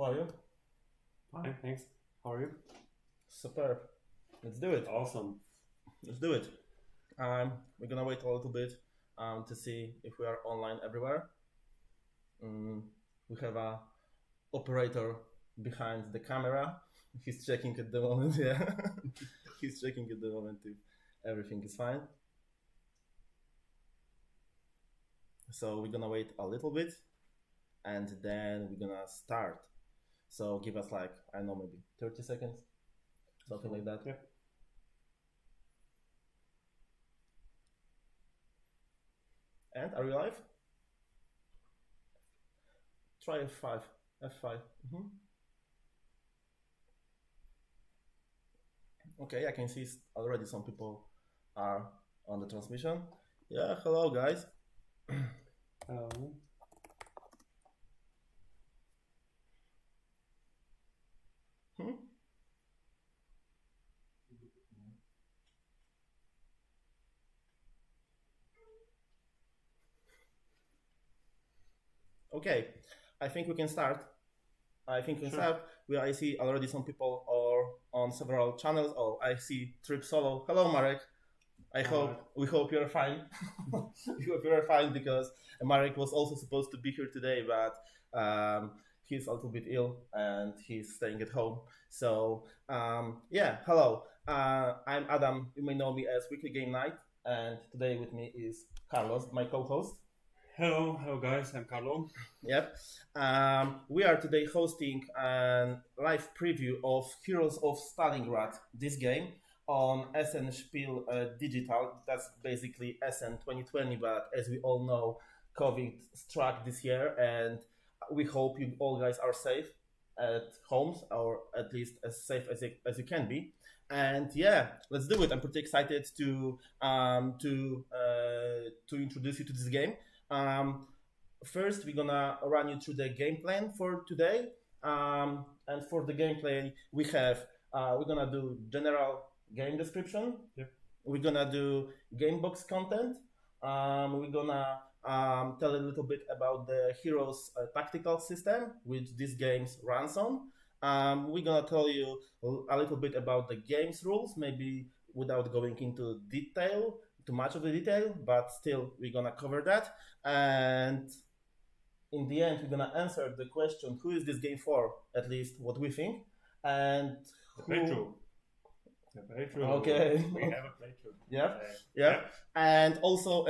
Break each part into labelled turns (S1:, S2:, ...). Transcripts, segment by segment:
S1: How are you?
S2: Fine, thanks. How are you?
S1: Superb. Let's do it.
S2: Awesome.
S1: Let's do it. We're gonna wait a little bit to see if we are online everywhere. We have a operator behind the camera. He's checking at the moment. Yeah, he's checking at the moment if everything is fine. So we're gonna wait a little bit, and then we're gonna start. So give us like, I don't know, maybe 30 seconds, something like that.
S2: Yeah.
S1: And are you live? Try F5. F5. Okay, I can see already some people are on the transmission. Yeah, hello guys. Okay, I think we can start. I see already some people are on several channels. Oh, I see Trip Solo. Hello, Marek. We hope you're fine. We hope you're fine because Marek was also supposed to be here today, but he's a little bit ill and he's staying at home. So yeah, hello. I'm Adam. You may know me as Weekly Game Night, and today with me is Carlos, my co-host.
S2: Hello guys, I'm Carlo.
S1: Yep. We are today hosting a live preview of Heroes of Stalingrad, this game, on SN Spiel Digital. That's basically SN 2020, but as we all know, COVID struck this year, and we hope you all guys are safe at homes, or at least as safe as you can be. And yeah, let's do it. I'm pretty excited to introduce you to this game. First, we're gonna run you through the game plan for today. And for the gameplay, we're gonna do general game description.
S2: Yep.
S1: We're gonna do game box content. We're gonna tell a little bit about the Heroes tactical system, which this game runs on. We're gonna tell you a little bit about the game's rules, maybe without going into too much of the detail, but still we're gonna cover that. And in the end, we're gonna answer the question, who is this game for? At least what we think. And
S2: Playthrough.
S1: Okay.
S2: We have a playthrough.
S1: Yeah. And also,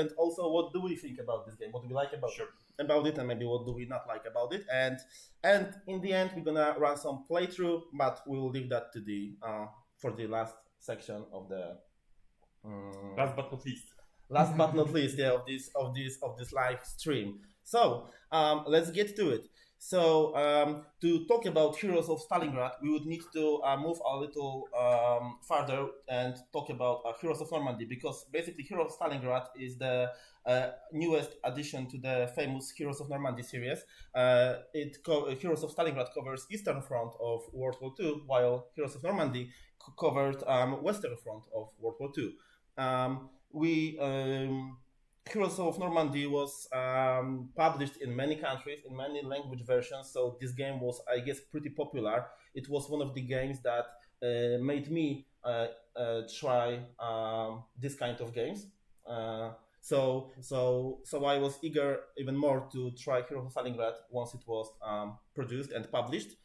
S1: what do we think about this game? What do we like about it, and maybe what do we not like about it? And in the end, we're gonna run some playthrough, but we'll leave that to the for the last section of the.
S2: Last but not least.
S1: Last but not least, yeah, of this live stream. So let's get to it. So to talk about Heroes of Stalingrad, we would need to move a little further and talk about Heroes of Normandy, because basically Heroes of Stalingrad is the newest addition to the famous Heroes of Normandy series. Heroes of Stalingrad covers Eastern Front of World War II, while Heroes of Normandy covered Western Front of World War II. Heroes of Normandy was published in many countries, in many language versions, so this game was, I guess, pretty popular. It was one of the games that made me try this kind of games. So I was eager even more to try Heroes of Stalingrad once it was produced and published.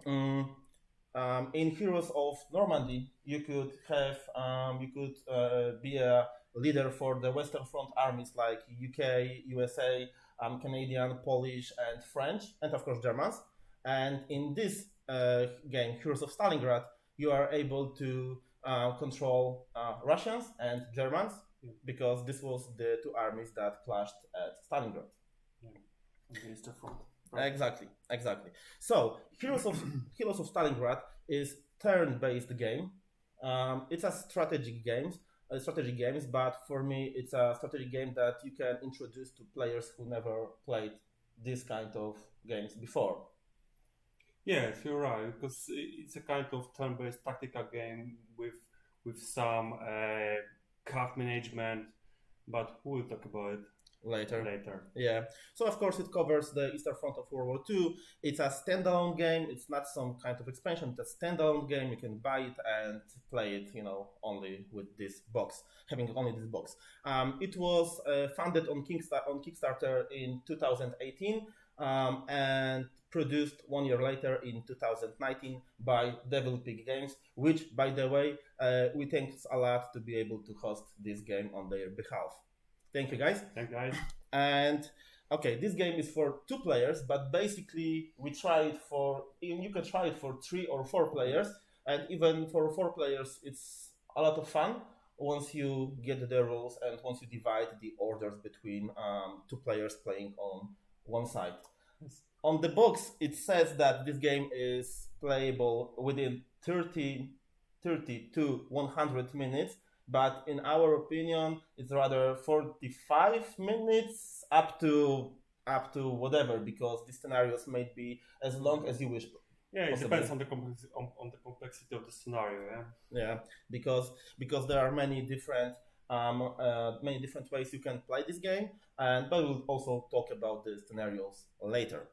S1: In Heroes of Normandy, you could be a leader for the Western Front armies like UK, USA, Canadian, Polish, and French, and of course Germans. And in this game, Heroes of Stalingrad, you are able to control Russians and Germans, because this was the two armies that clashed at Stalingrad.
S2: Against the front.
S1: Right. Exactly. So Heroes of Stalingrad is turn-based game. It's a strategy games, but for me, it's a strategy game that you can introduce to players who never played this kind of games before.
S2: Yes, you're right, because it's a kind of turn-based tactical game with some card management. But who will talk about it? later.
S1: Yeah. So of course it covers the Eastern Front of World War II. It's a standalone game. It's not some kind of expansion. It's a standalone game. You can buy it and play it, only with this box, having only this box. It was funded on Kickstarter in 2018 and produced 1 year later in 2019 by Devil Pig Games, which, by the way, we thanks a lot to be able to host this game on their behalf. Thank you, guys.
S2: Thank you, guys.
S1: And okay, this game is for 2 players, but basically you can try it for 3 or 4 players, and even for 4 players, it's a lot of fun once you get the rules and once you divide the orders between 2 players playing on one side.
S2: Yes.
S1: On the box, it says that this game is playable within 30 to 100 minutes, but in our opinion, it's rather 45 minutes up to whatever, because the scenarios may be as long as you wish.
S2: Yeah, it
S1: possibly.
S2: depends on the complexity of the scenario.
S1: Yeah, because there are many different ways you can play this game, but we'll also talk about the scenarios later.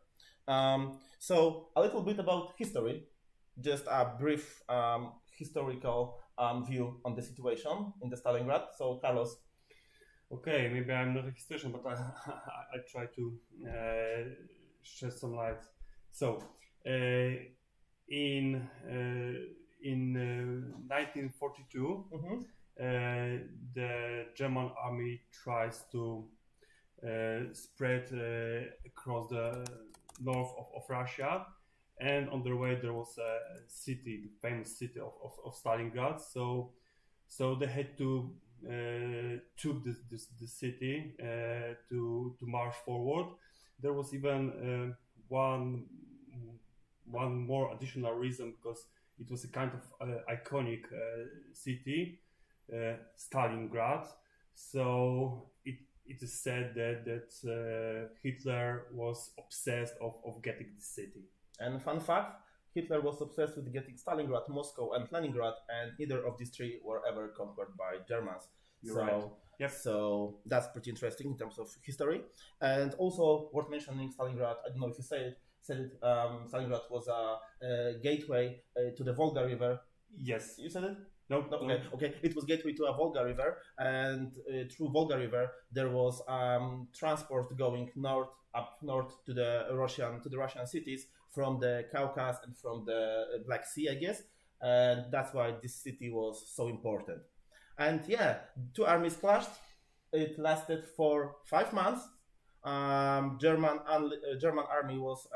S1: So a little bit about history, just a brief historical view on the situation in the Stalingrad. So Carlos.
S2: Okay, maybe I'm not a historian, but I try to shed some light. So in 1942, the German army tries to spread across the north of Russia, and on their way there was a city, the famous city of Stalingrad. So they had to took the city to march forward. There was even one more additional reason, because it was a kind of iconic city, Stalingrad. So it is said that Hitler was obsessed of getting the city.
S1: And fun fact, Hitler was obsessed with getting Stalingrad, Moscow, and Leningrad, and neither of these 3 were ever conquered by Germans.
S2: You're right. Yep.
S1: So that's pretty interesting in terms of history. And also worth mentioning, Stalingrad, I don't know if you said it, Stalingrad was a gateway to the Volga River.
S2: Yes.
S1: You said it?
S2: No.
S1: Okay. It was gateway to a Volga River, and through Volga River there was transport going up north to the Russian cities from the Caucasus and from the Black Sea, I guess, and that's why this city was so important. And yeah, 2 armies clashed. It lasted for 5 months. German army was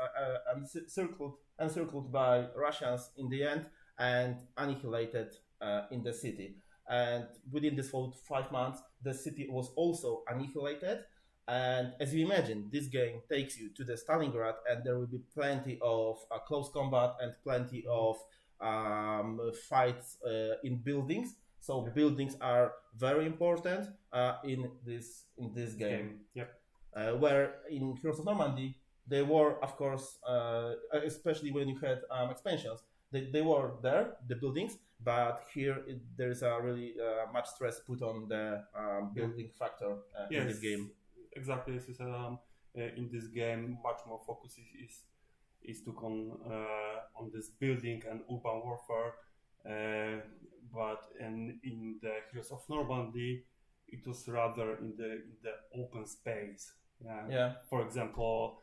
S1: encircled by Russians in the end and annihilated in the city. And within this 5 months, the city was also annihilated. And as you imagine, this game takes you to the Stalingrad, and there will be plenty of close combat and plenty of fights in buildings. So buildings are very important in this game.
S2: Yep.
S1: Where in Heroes of Normandy, they were, of course, especially when you had expansions, they were there, the buildings, but here there is a really much stress put on the building factor in this game.
S2: Exactly as you said. In this game, much more focus is took on this building and urban warfare. But in the Heroes of Normandy, it was rather in the open space.
S1: Yeah.
S2: For example,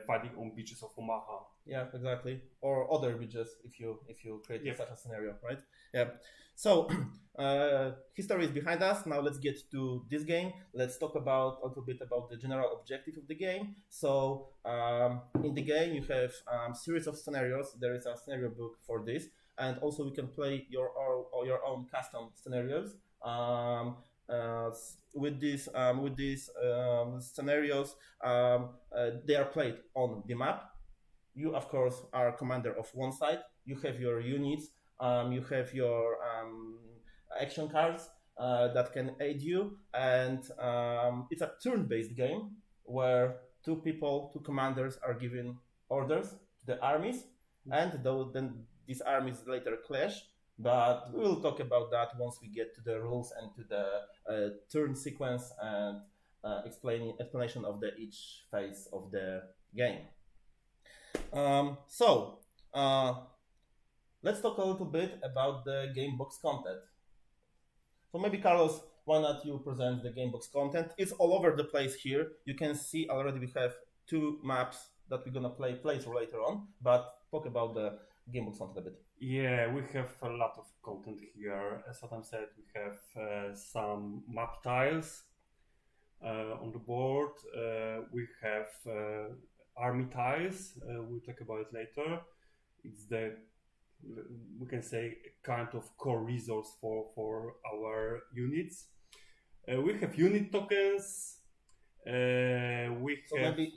S2: fighting on beaches of Omaha.
S1: Yeah, exactly. Or other beaches if you create such a scenario, right? Yeah. So history is behind us. Now let's get to this game. Let's talk a little bit about the general objective of the game. So in the game you have series of scenarios. There is a scenario book for this, and also you can play your own custom scenarios. With these scenarios, they are played on the map. You, of course, are commander of one side. You have your units. You have your action cards that can aid you, and it's a turn-based game where two commanders are giving orders to the armies, and then these armies later clash. But we will talk about that once we get to the rules and to the turn sequence and explanation of each phase of the game. So let's talk a little bit about the game box content. So maybe Carlos, why not you present the game box content? It's all over the place here. You can see already we have 2 maps that we're gonna play through later on, but talk about the game box content a bit.
S2: Yeah, we have a lot of content here. As Adam said, we have some map tiles on the board. We have army tiles. We'll talk about it later. It's we can say, kind of core resource for our units. We have unit tokens.
S1: So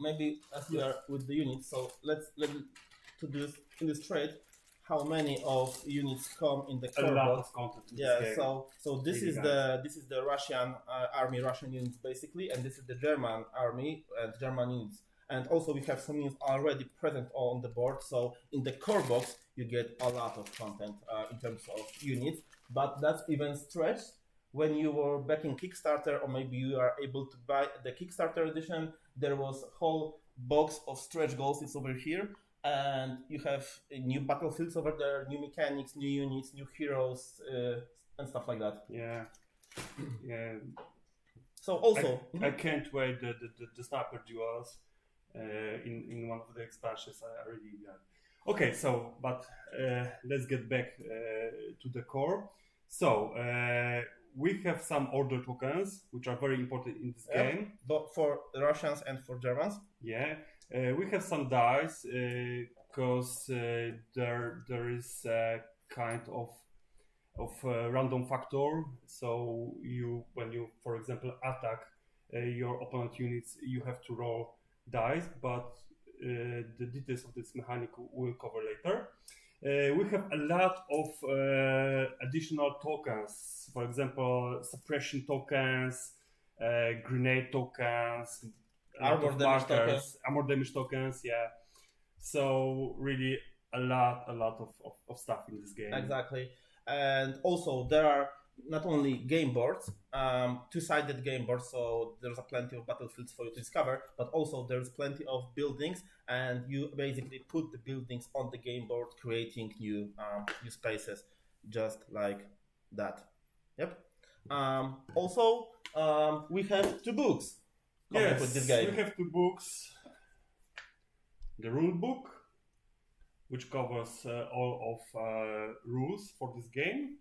S1: maybe as we are with the units, so let's to illustrate how many of units come in the core
S2: a lot
S1: box.
S2: of content in
S1: Yeah,
S2: this game.
S1: so this
S2: Really
S1: is the Russian army, Russian units basically, and this is the German army and German units. And also we have some units already present on the board. So in the core box you get a lot of content in terms of units, but that's even stretched when you were backing Kickstarter, or maybe you are able to buy the Kickstarter edition. There was a whole box of stretch goals. It's over here. And you have new battlefields over there, new mechanics, new units, new heroes, and stuff like that.
S2: Yeah.
S1: So also,
S2: I can't wait the sniper duels in one of the expansions. I really Okay, so but let's get back to the core. So we have some order tokens which are very important in this game,
S1: but for the Russians and for Germans.
S2: Yeah. We have some dice because there is a kind of random factor. So when you, for example, attack your opponent units, you have to roll dice, but the details of this mechanic we'll cover later. We have a lot of additional tokens, for example, suppression tokens, grenade tokens,
S1: armor
S2: damage tokens, yeah. So really a lot of stuff in this game.
S1: Exactly. And also there are not only game boards, 2-sided game boards, so there's plenty of battlefields for you to discover, but also there's plenty of buildings, and you basically put the buildings on the game board, creating new spaces, just like that. Yep. Also, we have 2 books.
S2: Yes,
S1: with this game.
S2: we have 2 books. The rule book, which covers all of rules for this game,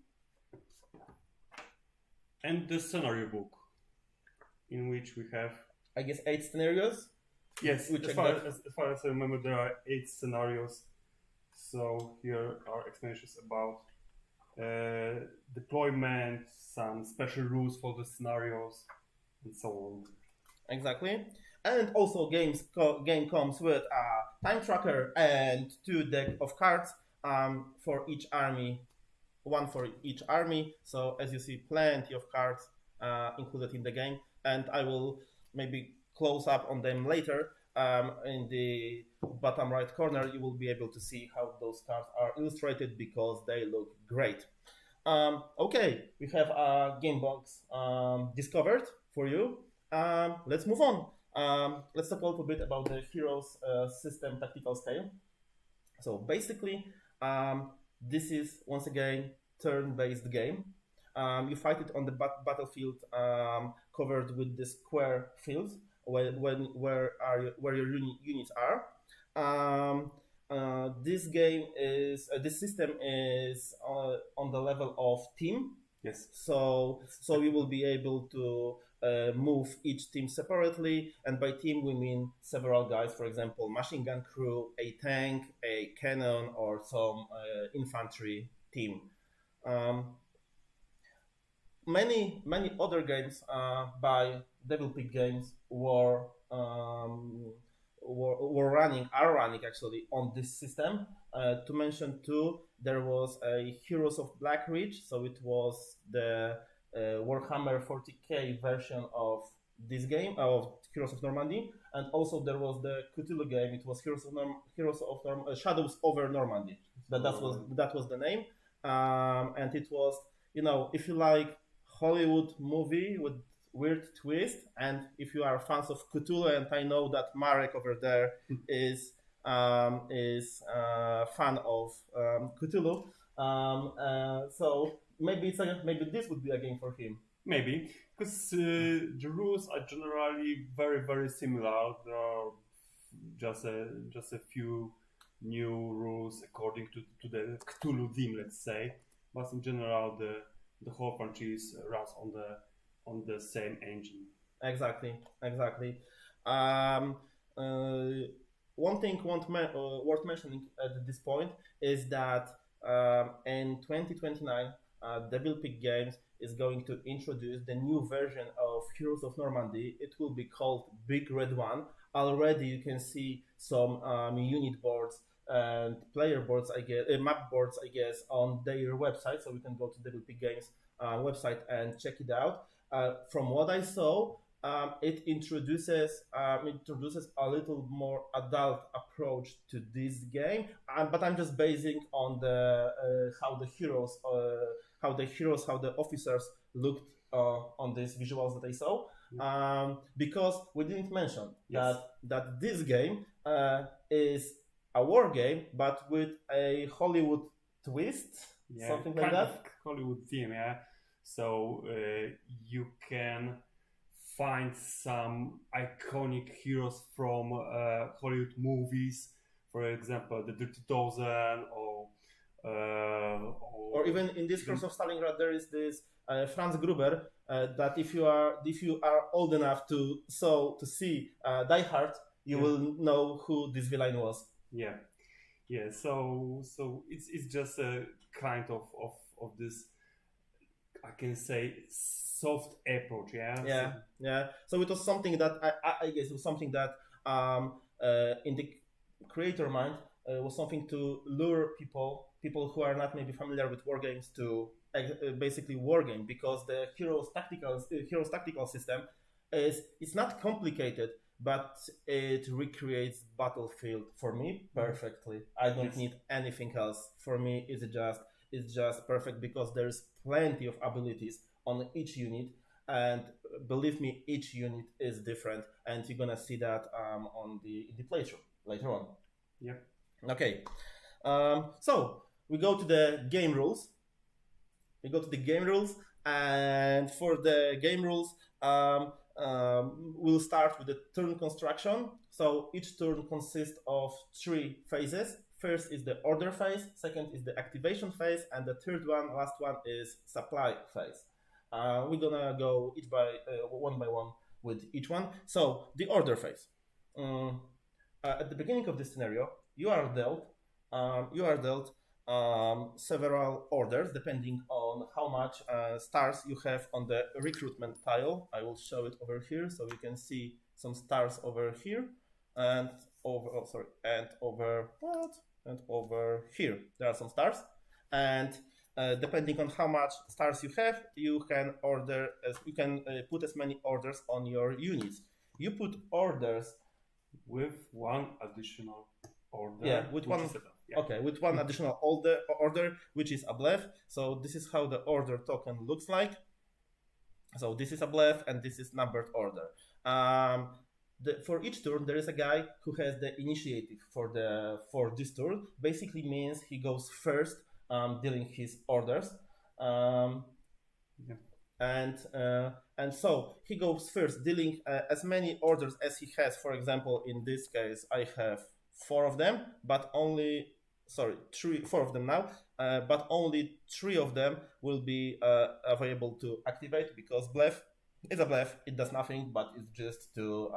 S2: and the scenario book, in which we have,
S1: I guess, 8 scenarios.
S2: Yes, as far as I remember, there are 8 scenarios. So here are explanations about deployment, some special rules for the scenarios, and so on.
S1: Exactly. And also game comes with a time tracker and 2 deck of cards for each army, 1 for each army. So as you see, plenty of cards included in the game, and I will maybe close up on them later. In the bottom right corner, you will be able to see how those cards are illustrated because they look great. Okay, we have a game box discovered for you. Let's move on. Let's talk a little bit about the Heroes system tactical scale. So basically, this is once again turn-based game. You fight it on the battlefield covered with the square fields where your units are. This game is this system is on the level of team.
S2: Yes.
S1: So you will be able to move each team separately, and by team we mean several guys. For example, machine gun crew, a tank, a cannon, or some infantry team. Many other games by Devil Pig Games are running actually on this system. To mention 2, there was a Heroes of Black Ridge, so it was the Warhammer 40k version of this game, of Heroes of Normandy, and also there was the Cthulhu game. It was Shadows over Normandy. That was the name, and it was, if you like Hollywood movie with weird twist. And if you are fans of Cthulhu, and I know that Marek over there is fan of Cthulhu, so maybe maybe this would be a game for him.
S2: Maybe, because the rules are generally very, very similar. There are just a few new rules according to the Cthulhu theme, let's say. But in general, the whole franchise runs on the same engine.
S1: Exactly. One thing worth mentioning at this point is that in 2029, Devil Pig Games is going to introduce the new version of Heroes of Normandy. It will be called Big Red One. Already you can see some unit boards and player boards, map boards, I guess, on their website. So we can go to Devil Pig Games website and check it out. From what I saw, it introduces a little more adult approach to this game, but I'm just basing on how the officers looked on these visuals that I saw, because we didn't mention that this game is a war game, but with a Hollywood twist, something like that.
S2: Kind of Hollywood theme, yeah. So you can find some iconic heroes from Hollywood movies, for example, the Dirty Dozen,
S1: or even in this Heroes of Stalingrad, there is this Franz Gruber. That if you are old enough to see Die Hard, you will know who this villain was.
S2: Yeah. So it's just a kind of this, I can say, soft approach.
S1: Yeah. So it was something that I guess it was something that in the creator mind was something to lure people who are not maybe familiar with war games to basically war game, because the Heroes tactical system it's not complicated, but it recreates Battlefield for me perfectly. I don't need anything else. For me, it's just perfect, because there's plenty of abilities on each unit, and believe me, each unit is different, and you're gonna see that on the playthrough later on.
S2: Yeah.
S1: Okay. So we go to the game rules. And for the game rules, we'll start with the turn construction. So each turn consists of 3 phases. First is the order phase, second is the activation phase, and the third one, last one, is supply phase. We're gonna go one by one with each one. So the order phase. At the beginning of this scenario, you are dealt several orders depending on how much stars you have on the recruitment tile. I will show it over here, so you can see some stars over here and over here. There are some stars, and depending on how much stars you have, you can put as many orders on your units. You put orders
S2: with one additional order.
S1: Yeah, with one. Okay, with one additional order, which is a bluff. So this is how the order token looks like. So this is a bluff, and this is numbered order. For each turn, there is a guy who has the initiative for this turn. Basically means he goes first, dealing his orders. And so he goes first, dealing as many orders as he has. For example, in this case, I have 4 of them, but only 4 of them now, but only 3 of them will be available to activate, because bluff is a bluff. It does nothing, but it's just to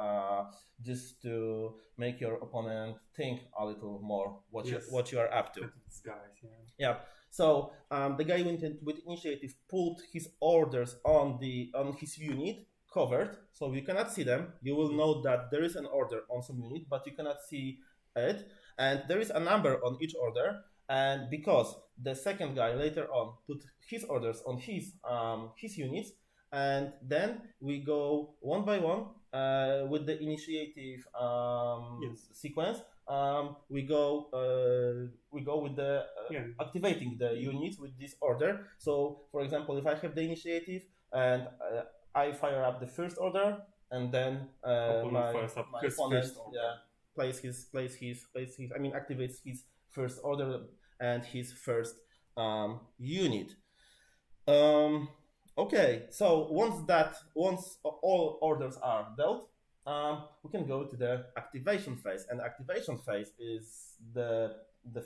S1: make your opponent think a little more what you are up to. Yeah. So the guy with initiative pulled his orders on his unit covered, so you cannot see them. You will know that there is an order on some unit, but you cannot see it, and there is a number on each order. And because the second guy later on put his orders on his units, and then we go one by one with the initiative sequence. We go with the activating the units with this order. So, for example, if I have the initiative and I fire up the first order, and then
S2: Opponent fires up
S1: my
S2: his
S1: opponent,
S2: first order.
S1: yeah, activates his first order and his first unit. Okay, so once all orders are dealt, we can go to the activation phase, and activation phase is the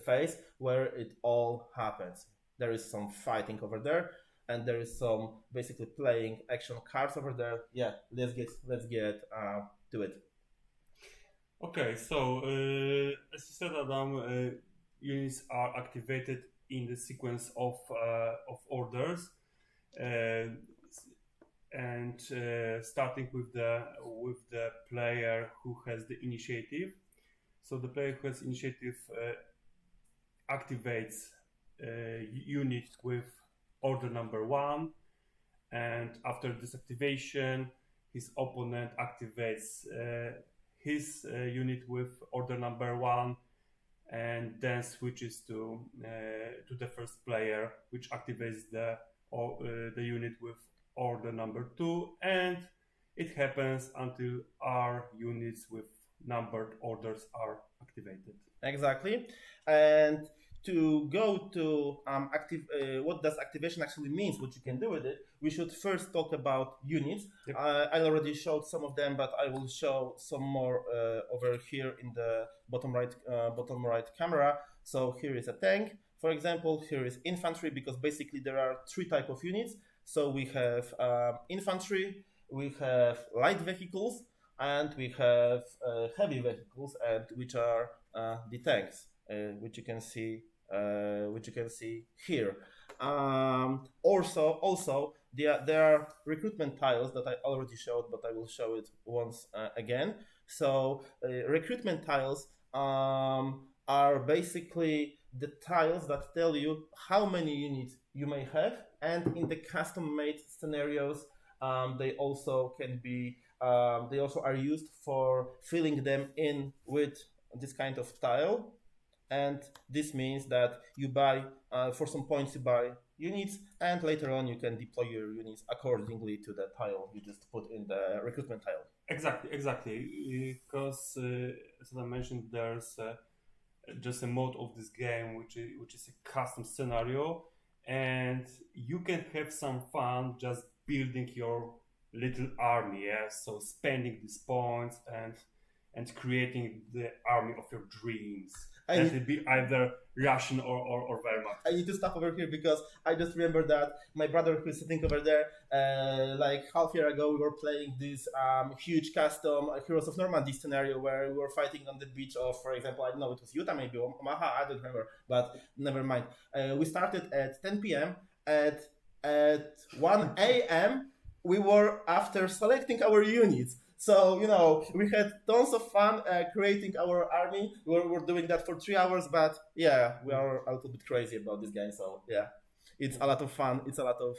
S1: phase where it all happens. There is some fighting over there, and there is some basically playing action cards over there. Yeah, let's get to it.
S2: Okay, so as you said, Adam, units are activated in the sequence of orders, and starting with the player who has the initiative. So the player who has initiative activates unit with order number 1, and after this activation, his opponent activates his unit with order number 1, and then switches to the first player, which activates the unit with order number 2, and it happens until our units with numbered orders are activated.
S1: Exactly. And to go to what does activation actually means, what you can do with it, we should first talk about units.
S2: Yep.
S1: I already showed some of them, but I will show some more over here in the bottom right camera. So here is a tank, for example. Here is infantry, because basically there are 3 types of units. So we have infantry, we have light vehicles, and we have heavy vehicles, and which are the tanks, which you can see here. Also, there are recruitment tiles that I already showed, but I will show it once again. So recruitment tiles are basically the tiles that tell you how many units you may have, and in the custom-made scenarios, they also are used for filling them in with this kind of tile. And this means that you buy, for some points, you buy units, and later on you can deploy your units accordingly to the tile you just put in the recruitment tile.
S2: Exactly. Because as I mentioned, there's just a mode of this game which is a custom scenario, and you can have some fun just building your little army. Yeah? So spending these points and creating the army of your dreams. That will be either Russian or Wehrmacht.
S1: I need to stop over here because I just remember that my brother who is sitting over there, like half year ago, we were playing this huge custom Heroes of Normandy scenario where we were fighting on the beach of, for example, I don't know, it was Utah maybe, or Omaha, I don't remember, but never mind. We started at 10 p.m. At 1 a.m. we were after selecting our units. So, we had tons of fun creating our army. We were doing that for 3 hours, but yeah, we are a little bit crazy about this game. So yeah, it's a lot of fun. It's a lot of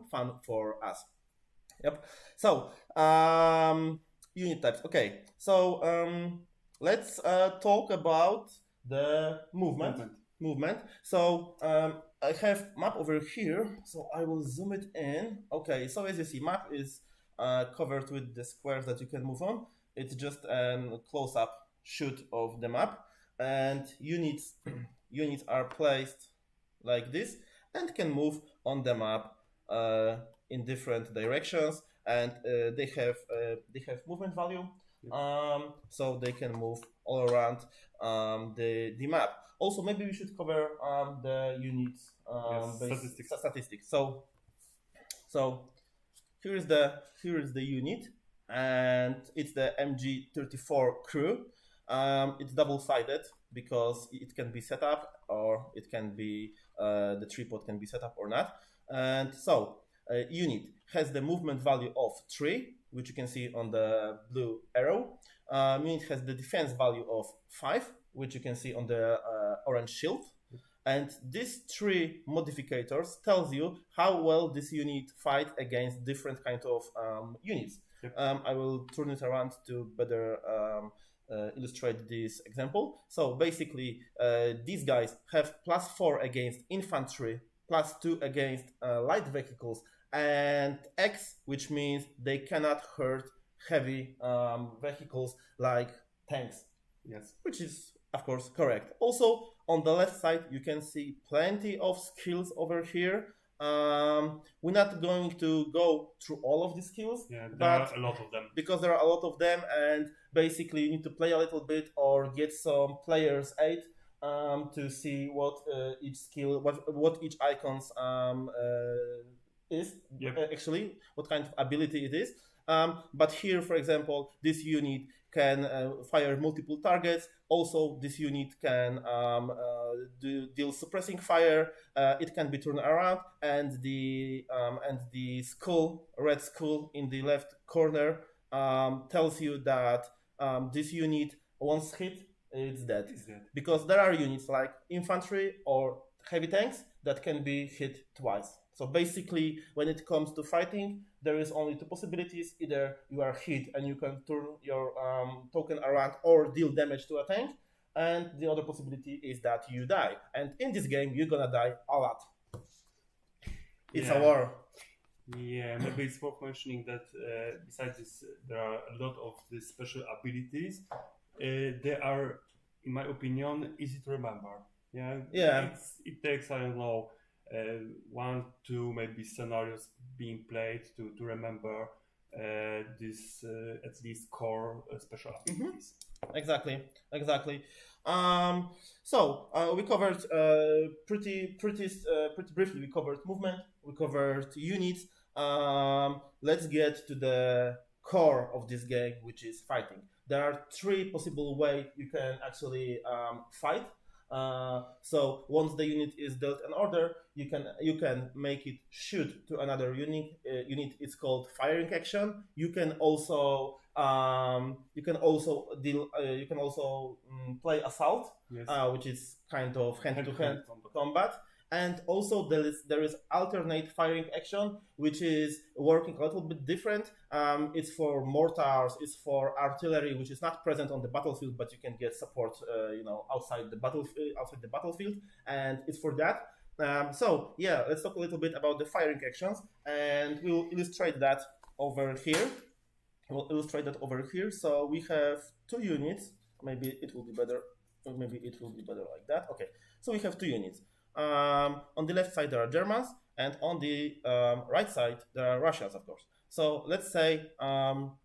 S1: fun for us. Yep. So, unit types. Okay. So, let's talk about the movement. So, I have map over here. So I will zoom it in. Okay. So as you see, map is covered with the squares that you can move on. It's just a close-up shoot of the map, and units are placed like this and can move on the map in different directions, and they have movement value, so they can move all around the map. Also, maybe we should cover the units statistics. So here is the unit, and it's the MG34 crew. It's double-sided because it can be set up, or it can be the tripod can be set up or not. And so unit has the movement value of 3, which you can see on the blue arrow. Unit has the defense value of 5, which you can see on the orange shield. And these 3 modificators tells you how well this unit fight against different kind of units.
S2: Yep.
S1: I will turn it around to better illustrate this example. So basically, these guys have +4 against infantry, +2 against light vehicles, and X, which means they cannot hurt heavy vehicles like tanks,
S2: Yes.
S1: which is of course correct. Also on the left side you can see plenty of skills over here. We're not going to go through all of the skills,
S2: Yeah, there
S1: but
S2: are a lot of them.
S1: because there are a lot of them, and basically you need to play a little bit or get some players aid to see what each skill, what each icons is.
S2: Yep.
S1: Actually, what kind of ability it is. But here, for example, this unit can fire multiple targets. Also, this unit can deal suppressing fire. It can be turned around, and the skull, red skull in the left corner, tells you that this unit, once hit, it's dead. Because there are units like infantry or heavy tanks that can be hit twice. So basically, when it comes to fighting, there is only two possibilities. Either you are hit and you can turn your token around or deal damage to a tank, and the other possibility is that you die. And in this game, you're gonna die a lot. It's a war.
S2: Yeah, maybe it's worth mentioning that besides this, there are a lot of these special abilities. They are, in my opinion, easy to remember.
S1: Yeah.
S2: It takes, I don't know, 1, 2 maybe scenarios being played to remember this at least core special abilities.
S1: Exactly. So we covered pretty briefly. We covered movement. We covered units. Let's get to the core of this game, which is fighting. There are 3 possible ways you can actually fight. So once the unit is dealt an order, you can make it shoot to another unit. It's called firing action. You can also play assault,
S2: Yes.
S1: which is kind of hand-to-hand combat. And also there is alternate firing action, which is working a little bit different. It's for mortars, it's for artillery, which is not present on the battlefield, but you can get support, outside the battlefield, and it's for that. So yeah, let's talk a little bit about the firing actions, and we'll illustrate that over here. So we have 2 units. Maybe it will be better. Or maybe it will be better like that. Okay. So we have 2 units. On the left side there are Germans, and on the right side there are Russians, of course. So let's say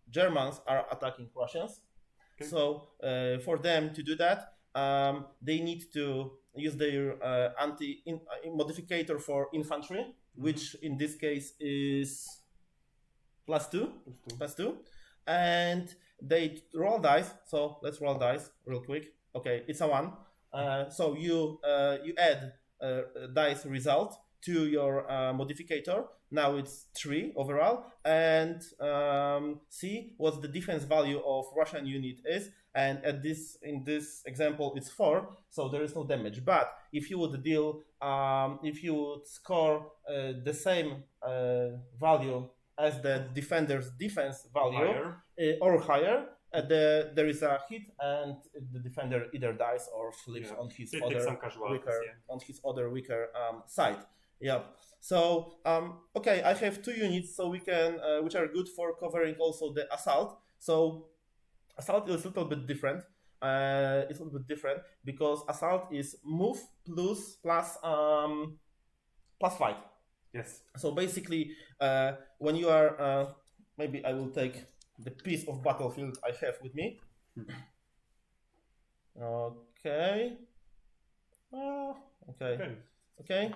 S1: Germans are attacking Russians. Okay. So for them to do that, they need to use their modificator for infantry, which in this case is +2, and they roll dice. So let's roll dice real quick. Okay, it's a 1. So you add dice result to your modificator. Now it's 3 overall, and see what the defense value of Russian unit is. And in this example, it's 4, so there is no damage. But if you would score the same value as the defender's defense value or higher, there is a hit, and the defender either dies or flips on his other weaker side. Yeah. So okay, I have 2 units, so we can which are good for covering also the assault. So assault is a little bit different. It's a little bit different because assault is move plus fight.
S2: Yes.
S1: So basically, when you are maybe I will take the piece of battlefield I have with me. Okay. Okay.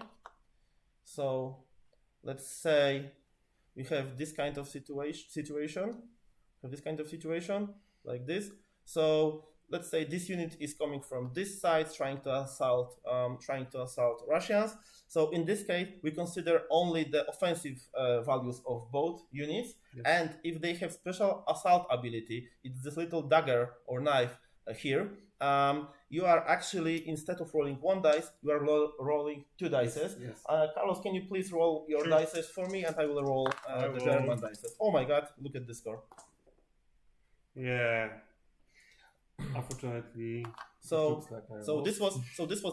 S1: So let's say we have this kind of situation. Like this. So let's say this unit is coming from this side, trying to assault Russians. So in this case, we consider only the offensive values of both units. Yes. And if they have special assault ability, it's this little dagger or knife here. You are actually, instead of rolling 1 dice, you are rolling 2 dices. Yes. Carlos, can you please roll your dices for me, and I will roll the German dices. Oh my God! Look at this score.
S2: Yeah. Unfortunately.
S1: So this was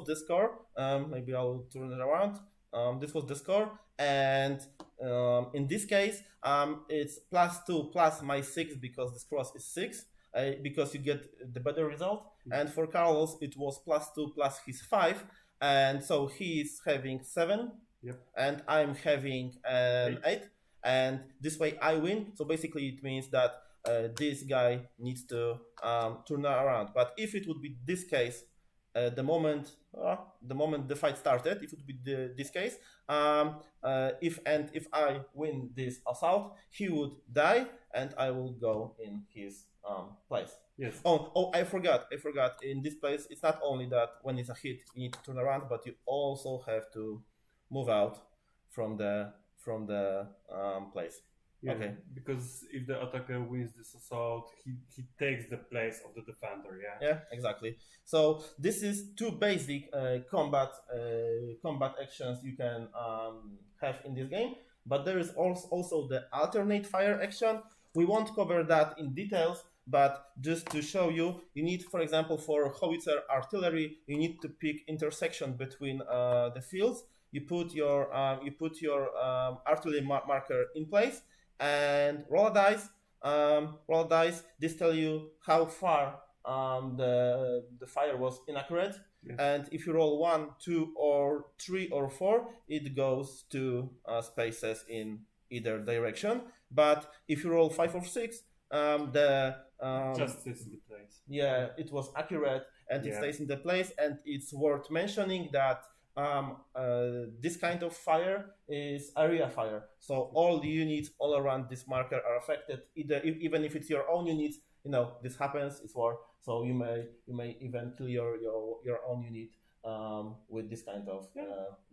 S1: the score. Maybe I'll turn it around. This was the score, and in this case, it's +2 plus my 6 because this cross is 6, because you get the better result. And for Carlos, it was +2 plus his 5, and so he's having 7,
S2: Yep.
S1: and I'm having an 8, and this way I win. So basically, it means that this guy needs to turn around. But if it would be this case, the moment the fight started, if it would be this case, if I win this assault, he would die, and I will go in his place.
S2: Yes.
S1: Oh, I forgot. In this place, it's not only that when it's a hit, you need to turn around, but you also have to move out from the place.
S2: Yeah,
S1: Okay.
S2: because if the attacker wins this assault, he takes the place of the defender. Yeah.
S1: Yeah, exactly. So this is two basic combat actions you can have in this game. But there is also the alternate fire action. We won't cover that in details, but just to show you, you need, for example, for howitzer artillery, you need to pick intersection between the fields. You put your artillery marker in place and roll a dice. Roll a dice. This tell you how far the fire was inaccurate.
S2: Yes.
S1: And if you roll 1, 2, or 3, or 4, it goes to spaces in either direction. But if you roll 5 or 6,
S2: just stays in the place.
S1: Yeah, it was accurate, and it stays in the place. And it's worth mentioning that this kind of fire is area fire. So all the units all around this marker are affected. Even if it's your own units, this happens. It's war. So you may even kill your own unit with this kind of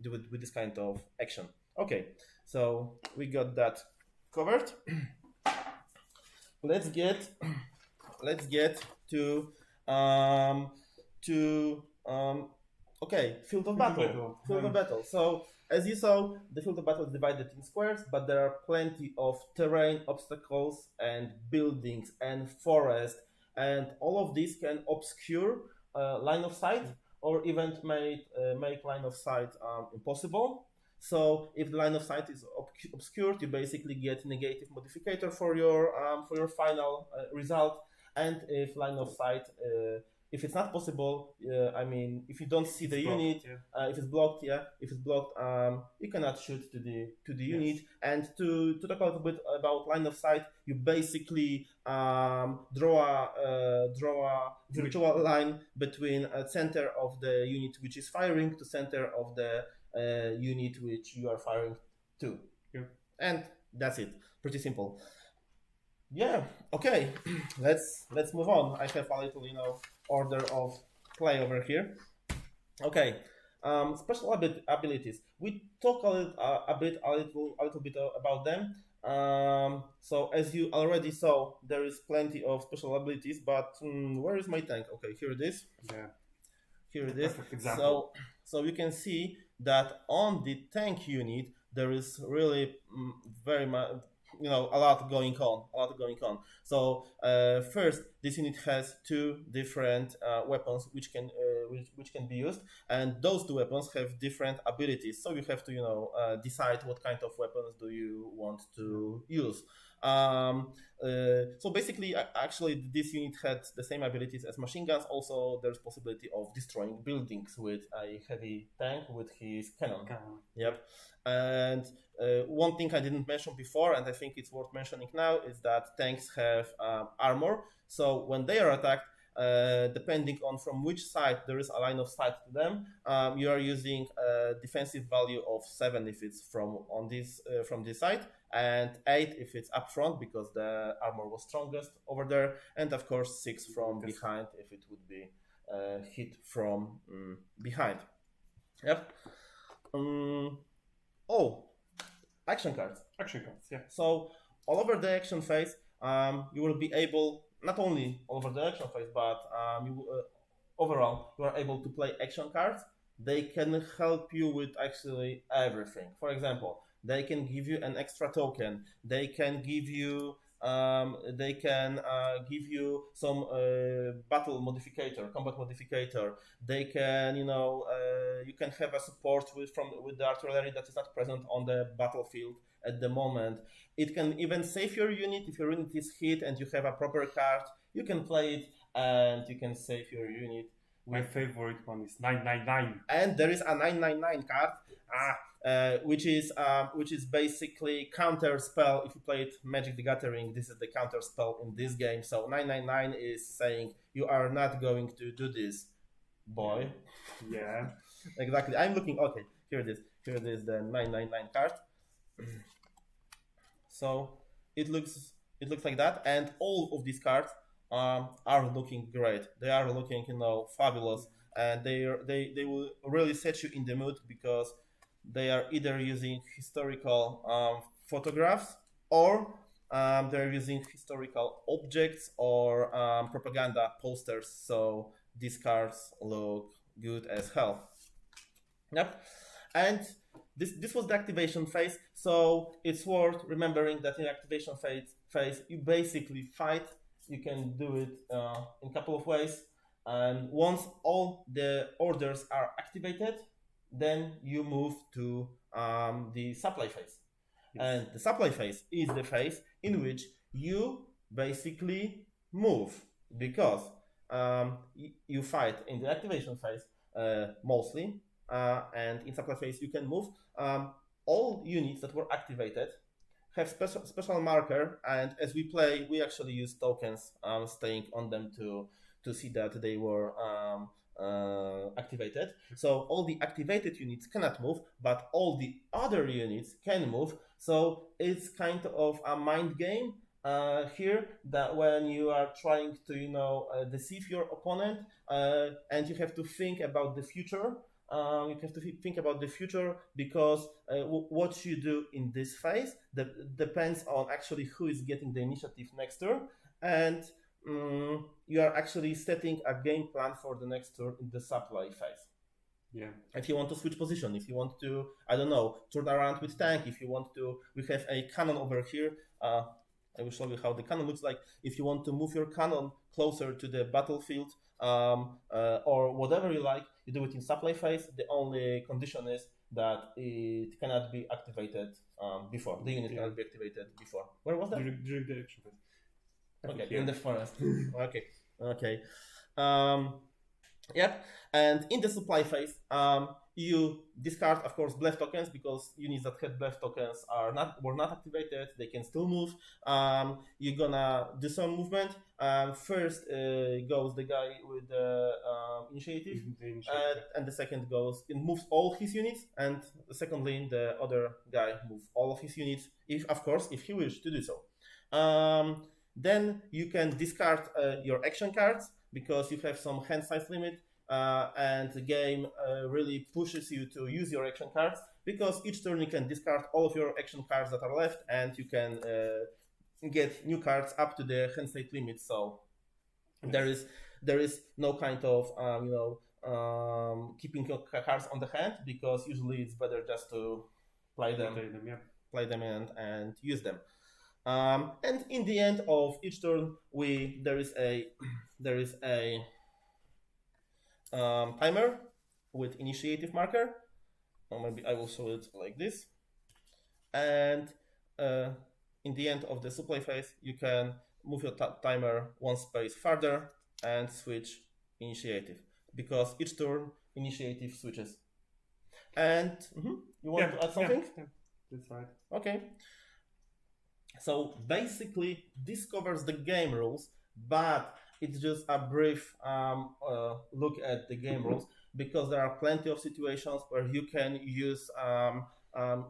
S1: with this kind of action. Okay, so we got that covered. Let's get to field of battle. Field of battle. So as you saw, the field of battle is divided in squares, but there are plenty of terrain, obstacles, and buildings and forest, and all of these can obscure line of sight or even make line of sight impossible. So if the line of sight is obscured, you basically get negative modificator for your final result. And if line of sight, if it's not possible, if you don't see the unit, if it's blocked, you cannot shoot to the unit. And to talk a little bit about line of sight, you basically draw a virtual line between a center of the unit which is firing to center of the unit which you are firing to.
S2: Yeah.
S1: And that's it. Pretty simple. Yeah. Okay. Let's move on. I have a little order of play over here. Okay. Special abilities. We talk a little bit about them. So as you already saw, there is plenty of special abilities. But where is my tank? Okay, here it is.
S2: Yeah.
S1: Here it is.
S2: Perfect example.
S1: So you can see that on the tank unit there is really very much, a lot going on. So first, this unit has two different weapons which can be used, and those two weapons have different abilities. So you have to decide what kind of weapons do you want to use. So basically, actually, this unit had the same abilities as machine guns. Also, there's possibility of destroying buildings with a heavy tank with his cannon. Yep. And one thing I didn't mention before, and I think it's worth mentioning now, is that tanks have armor. So when they are attacked, depending on from which side there is a line of sight to them, you are using a defensive value of 7 if it's from this side, and 8 if it's up front because the armor was strongest over there, and of course 6 from behind if it would be hit from behind. Yep. Action cards.
S2: Yeah.
S1: So all over the action phase, you will be able, not only over the action phase, but overall, you are able to play action cards. They can help you with actually everything. For example, they can give you an extra token. They can give you they can give you some battle modificator, combat modificator. They can, you can have a support with the artillery that is not present on the battlefield at the moment. It can even save your unit if your unit is hit and you have a proper card. You can play it and you can save your unit.
S2: My favorite one is 999.
S1: And there is a 999 card, which is basically counter spell. If you played Magic the Gathering, this is the counter spell in this game. So 999 is saying you are not going to do this, boy.
S2: Yeah.
S1: Exactly. I'm looking. Okay, here it is. Here it is, the 999 card. So it looks like that, and all of these cards are looking great. They are looking, fabulous, and they will really set you in the mood because they are either using historical photographs or they're using historical objects or propaganda posters. So these cards look good as hell. Yep, and this was the activation phase. So it's worth remembering that in activation phase you basically fight. You can do it in a couple of ways, and once all the orders are activated, then you move to the supply phase. Yes. And the supply phase is the phase in which you basically move, because you fight in the activation phase mostly, and in supply phase you can move. All units that were activated have special marker, and as we play, we actually use tokens staying on them to see that they were activated. So all the activated units cannot move, but all the other units can move. So it's kind of a mind game here, that when you are trying to deceive your opponent, and you have to think about the future. You have to think about the future, because what you do in this phase depends on actually who is getting the initiative next turn, and you are actually setting a game plan for the next turn in the supply phase.
S2: Yeah.
S1: If you want to switch position, if you want to, I don't know, turn around with tank, if you want to, we have a cannon over here. I will show you how the cannon looks like. If you want to move your cannon closer to the battlefield, or whatever you like, you do it in supply phase. The only condition is that it cannot be activated before. The unit cannot be activated before. Where was that?
S2: During the action phase.
S1: Okay, in the forest. Okay. Yep. And in the supply phase, you discard, of course, bluff tokens, because units that had bluff tokens were not activated. They can still move. You're gonna do some movement. First goes the guy with the initiative, and the second moves all his units, and secondly the other guy moves all of his units, if he wishes to do so. Then you can discard your action cards, because you have some hand size limit, and the game really pushes you to use your action cards, because each turn you can discard all of your action cards that are left, and you can get new cards up to the hand state limit. So there is no kind of keeping your cards on the hand, because usually it's better just to play them and use them. And in the end of each turn, there is a timer with initiative marker, or maybe I will show it like this. And in the end of the supply phase, you can move your timer one space further and switch initiative, because each turn initiative switches. And you want to add something?
S2: Yeah, that's right.
S1: Okay. So basically, this covers the game rules, but it's just a brief look at the game rules, because there are plenty of situations where you can use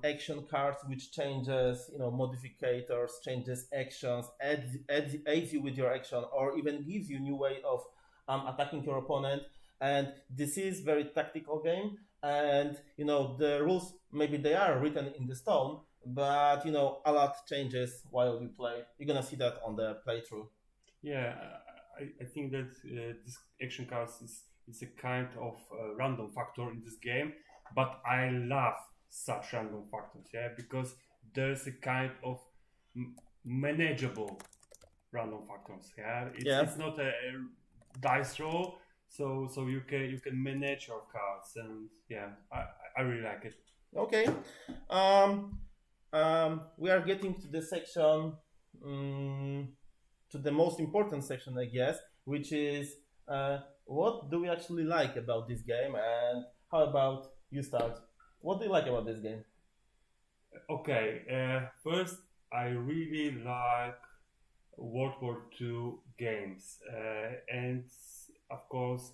S1: action cards, which changes, modificators, changes actions, aids you with your action, or even gives you new way of attacking your opponent. And this is very tactical game, and the rules, maybe they are written in the stone, but a lot changes while we play. You're gonna see that on the playthrough.
S2: Yeah, I think that this action cards is a kind of random factor in this game, but I love such random factors, because there's a kind of manageable random factors. Yeah,
S1: Yeah.
S2: it's not a dice roll, so you can manage your cards, and yeah, I really like it.
S1: Okay. We are getting to the section, to the most important section, I guess, which is what do we actually like about this game, and how about you start? What do you like about this game?
S2: Okay, first I really like World War II games, and of course,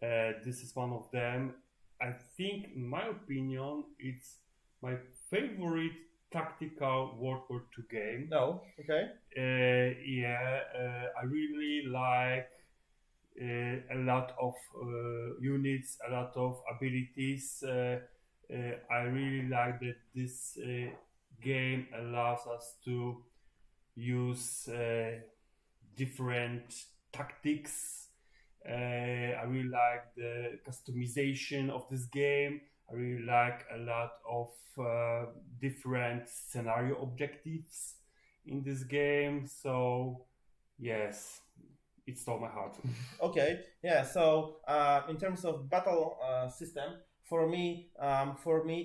S2: this is one of them. I think, in my opinion, it's my favorite tactical World War II game.
S1: No. Okay.
S2: I really like a lot of units, a lot of abilities. I really like that this game allows us to use different tactics. I really like the customization of this game. I really like a lot of different scenario objectives in this game. So, yes, it stole my heart.
S1: Okay, yeah. So in terms of battle system, for me,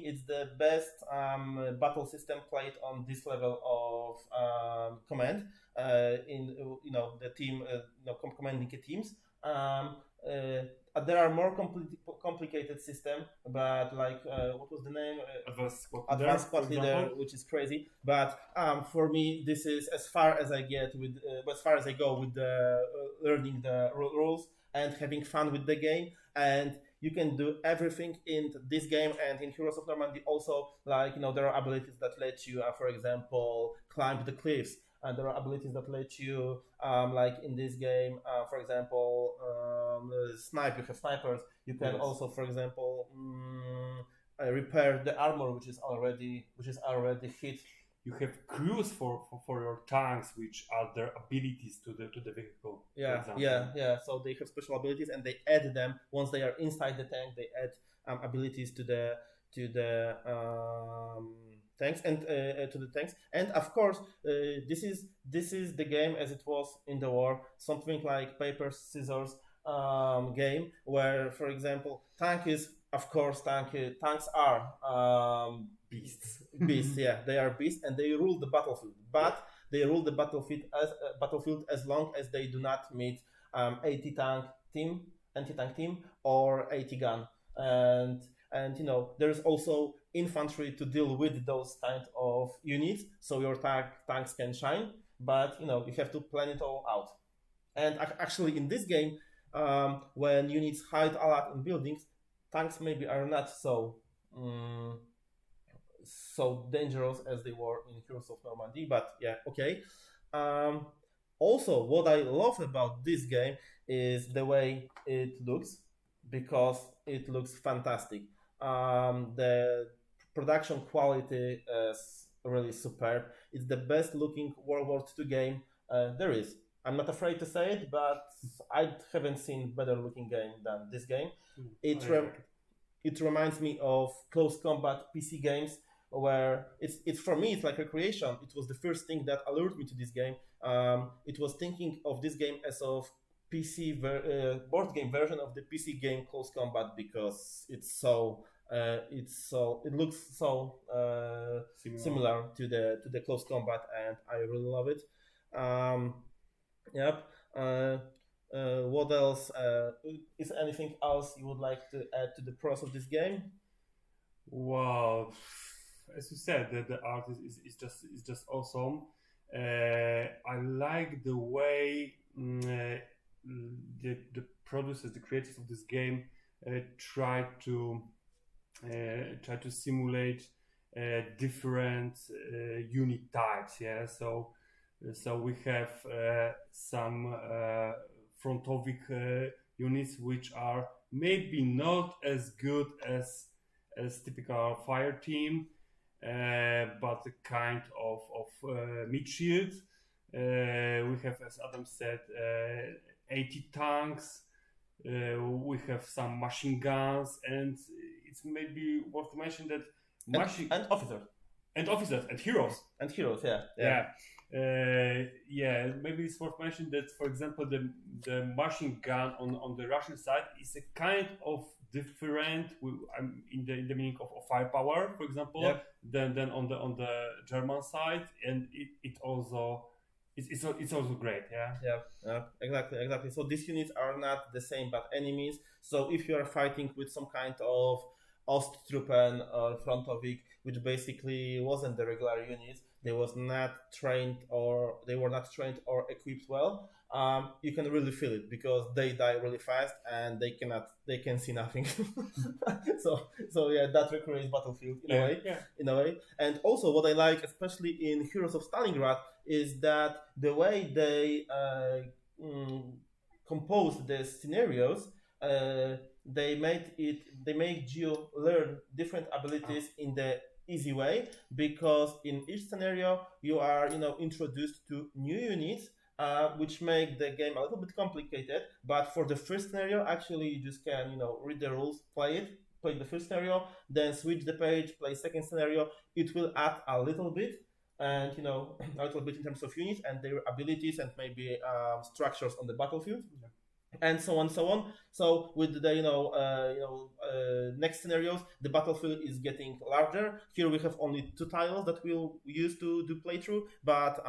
S1: it's the best battle system played on this level of command in the team, commanding teams. There are more complicated system, but like what was the name? Advanced Squad Leader, which is crazy. But for me, this is as far as I get with, as far as I go with the learning the rules and having fun with the game. And you can do everything in this game and in Heroes of Normandy. Also, like there are abilities that let you, for example, climb the cliffs. And there are abilities that let you, like in this game, for example, snipe. You have snipers. You can also, for example, repair the armor which is already hit.
S2: You have crews for your tanks, which are their abilities to the vehicle.
S1: Yeah. So they have special abilities, and they add them once they are inside the tank. They add abilities to the tanks and to the tanks. And of course, this is the game as it was in the war, something like paper scissors game, where, for example, tanks are
S2: beasts.
S1: Yeah, they are beasts, and they rule the battlefield. But they rule the battlefield as long as they do not meet 80 tank team, anti-tank team, or 80 gun. And there's also infantry to deal with those kind of units, so your tanks can shine. But you have to plan it all out. And actually, in this game, when units hide a lot in buildings, tanks maybe are not so dangerous as they were in Heroes of Normandy. But yeah, okay. Also, what I love about this game is the way it looks, because it looks fantastic. The production quality is really superb. It's the best looking World War II game there is. I'm not afraid to say it, but I haven't seen better looking game than this game. It reminds me of close combat PC games, where it's for me, it's like recreation. It was the first thing that allured me to this game. It was thinking of this game as of PC board game version of the PC game Close Combat, because it looks so similar to the Close Combat, and I really love it. Yep. What else? Is there anything else you would like to add to the pros of this game?
S2: Well, as you said, the art is just awesome. I like the way the producers, the creators of this game, try to simulate different unit types. Yeah, so we have some frontovic units which are maybe not as good as typical fire team, but a kind of mid shield. We have, as Adam said, 80 tanks. We have some machine guns, and it's maybe worth to mention that
S1: and officers
S2: and heroes.
S1: Yeah.
S2: Yeah, maybe it's worth mentioning that, for example, the machine gun on the Russian side is a kind of different in the meaning of firepower, for example,
S1: Yep.
S2: than on the German side, and it also it's also great. Yeah.
S1: Yeah, yeah, exactly. So these units are not the same, but enemies. So if you are fighting with some kind of Osttruppen or Frontowik, which basically wasn't the regular units, they were not trained or equipped well. You can really feel it because they die really fast and they can see nothing. So yeah, that recreates Battlefield in a way,
S2: Yeah.
S1: in a way. And also what I like, especially in Heroes of Stalingrad, is that the way they composed the scenarios, they make you learn different abilities in the easy way, because in each scenario you are introduced to new units, which make the game a little bit complicated. But for the first scenario, actually you just can read the rules, play the first scenario, then switch the page, play second scenario. It will add a little bit, and a little bit in terms of units and their abilities and maybe structures on the battlefield, and so on, so on. So with the next scenarios, the battlefield is getting larger. Here we have only 2 tiles that we'll use to do playthrough, but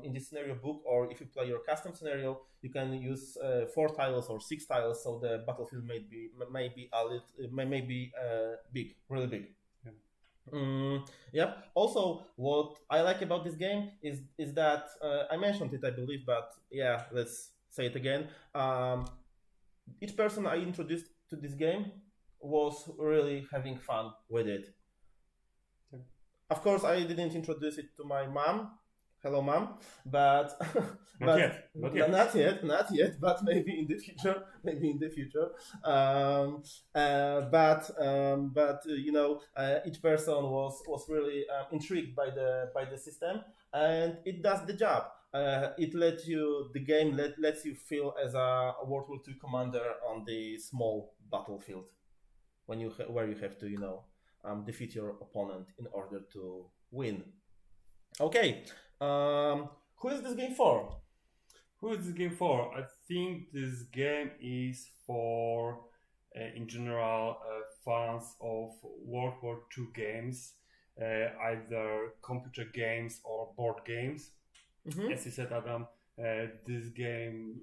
S1: in the scenario book, or if you play your custom scenario, you can use 4 tiles or 6 tiles. So the battlefield may be a little, big, really big. Yep. Also, what I like about this game is that I mentioned it, I believe, but yeah, let's say it again. Each person I introduced to this game was really having fun with it.
S2: Yeah.
S1: Of course, I didn't introduce it to my mom. Hello, mom. But
S2: Not yet.
S1: not yet. But maybe in the future. Each person was really intrigued by the system, and it does the job. The game lets you feel as a World War II commander on the small battlefield, where you have to defeat your opponent in order to win. Okay. Who is this game for?
S2: Who is this game for? I think this game is for, in general, fans of World War II games, either computer games or board games.
S1: Mm-hmm.
S2: As you said, Adam, this game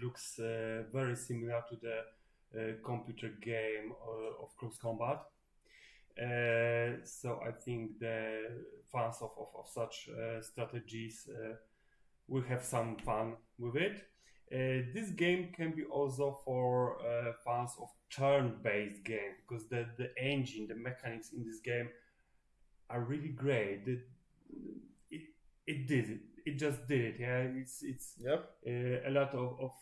S2: looks very similar to the computer game of Close Combat. So I think the fans of such strategies will have some fun with it. This game can be also for fans of turn-based game, because the engine, the mechanics in this game are really great. It just did it. Yeah, it's
S1: Yep.
S2: A lot of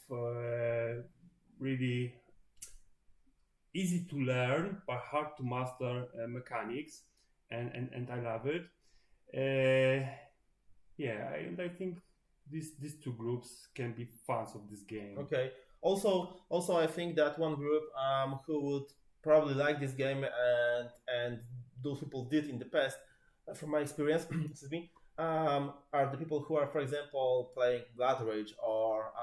S2: really easy to learn but hard to master mechanics, and I love it. I think these two groups can be fans of this game.
S1: Okay. Also, I think that one group who would probably like this game, and those people did in the past, from my experience, excuse me, are the people who are, for example, playing Blood Rage or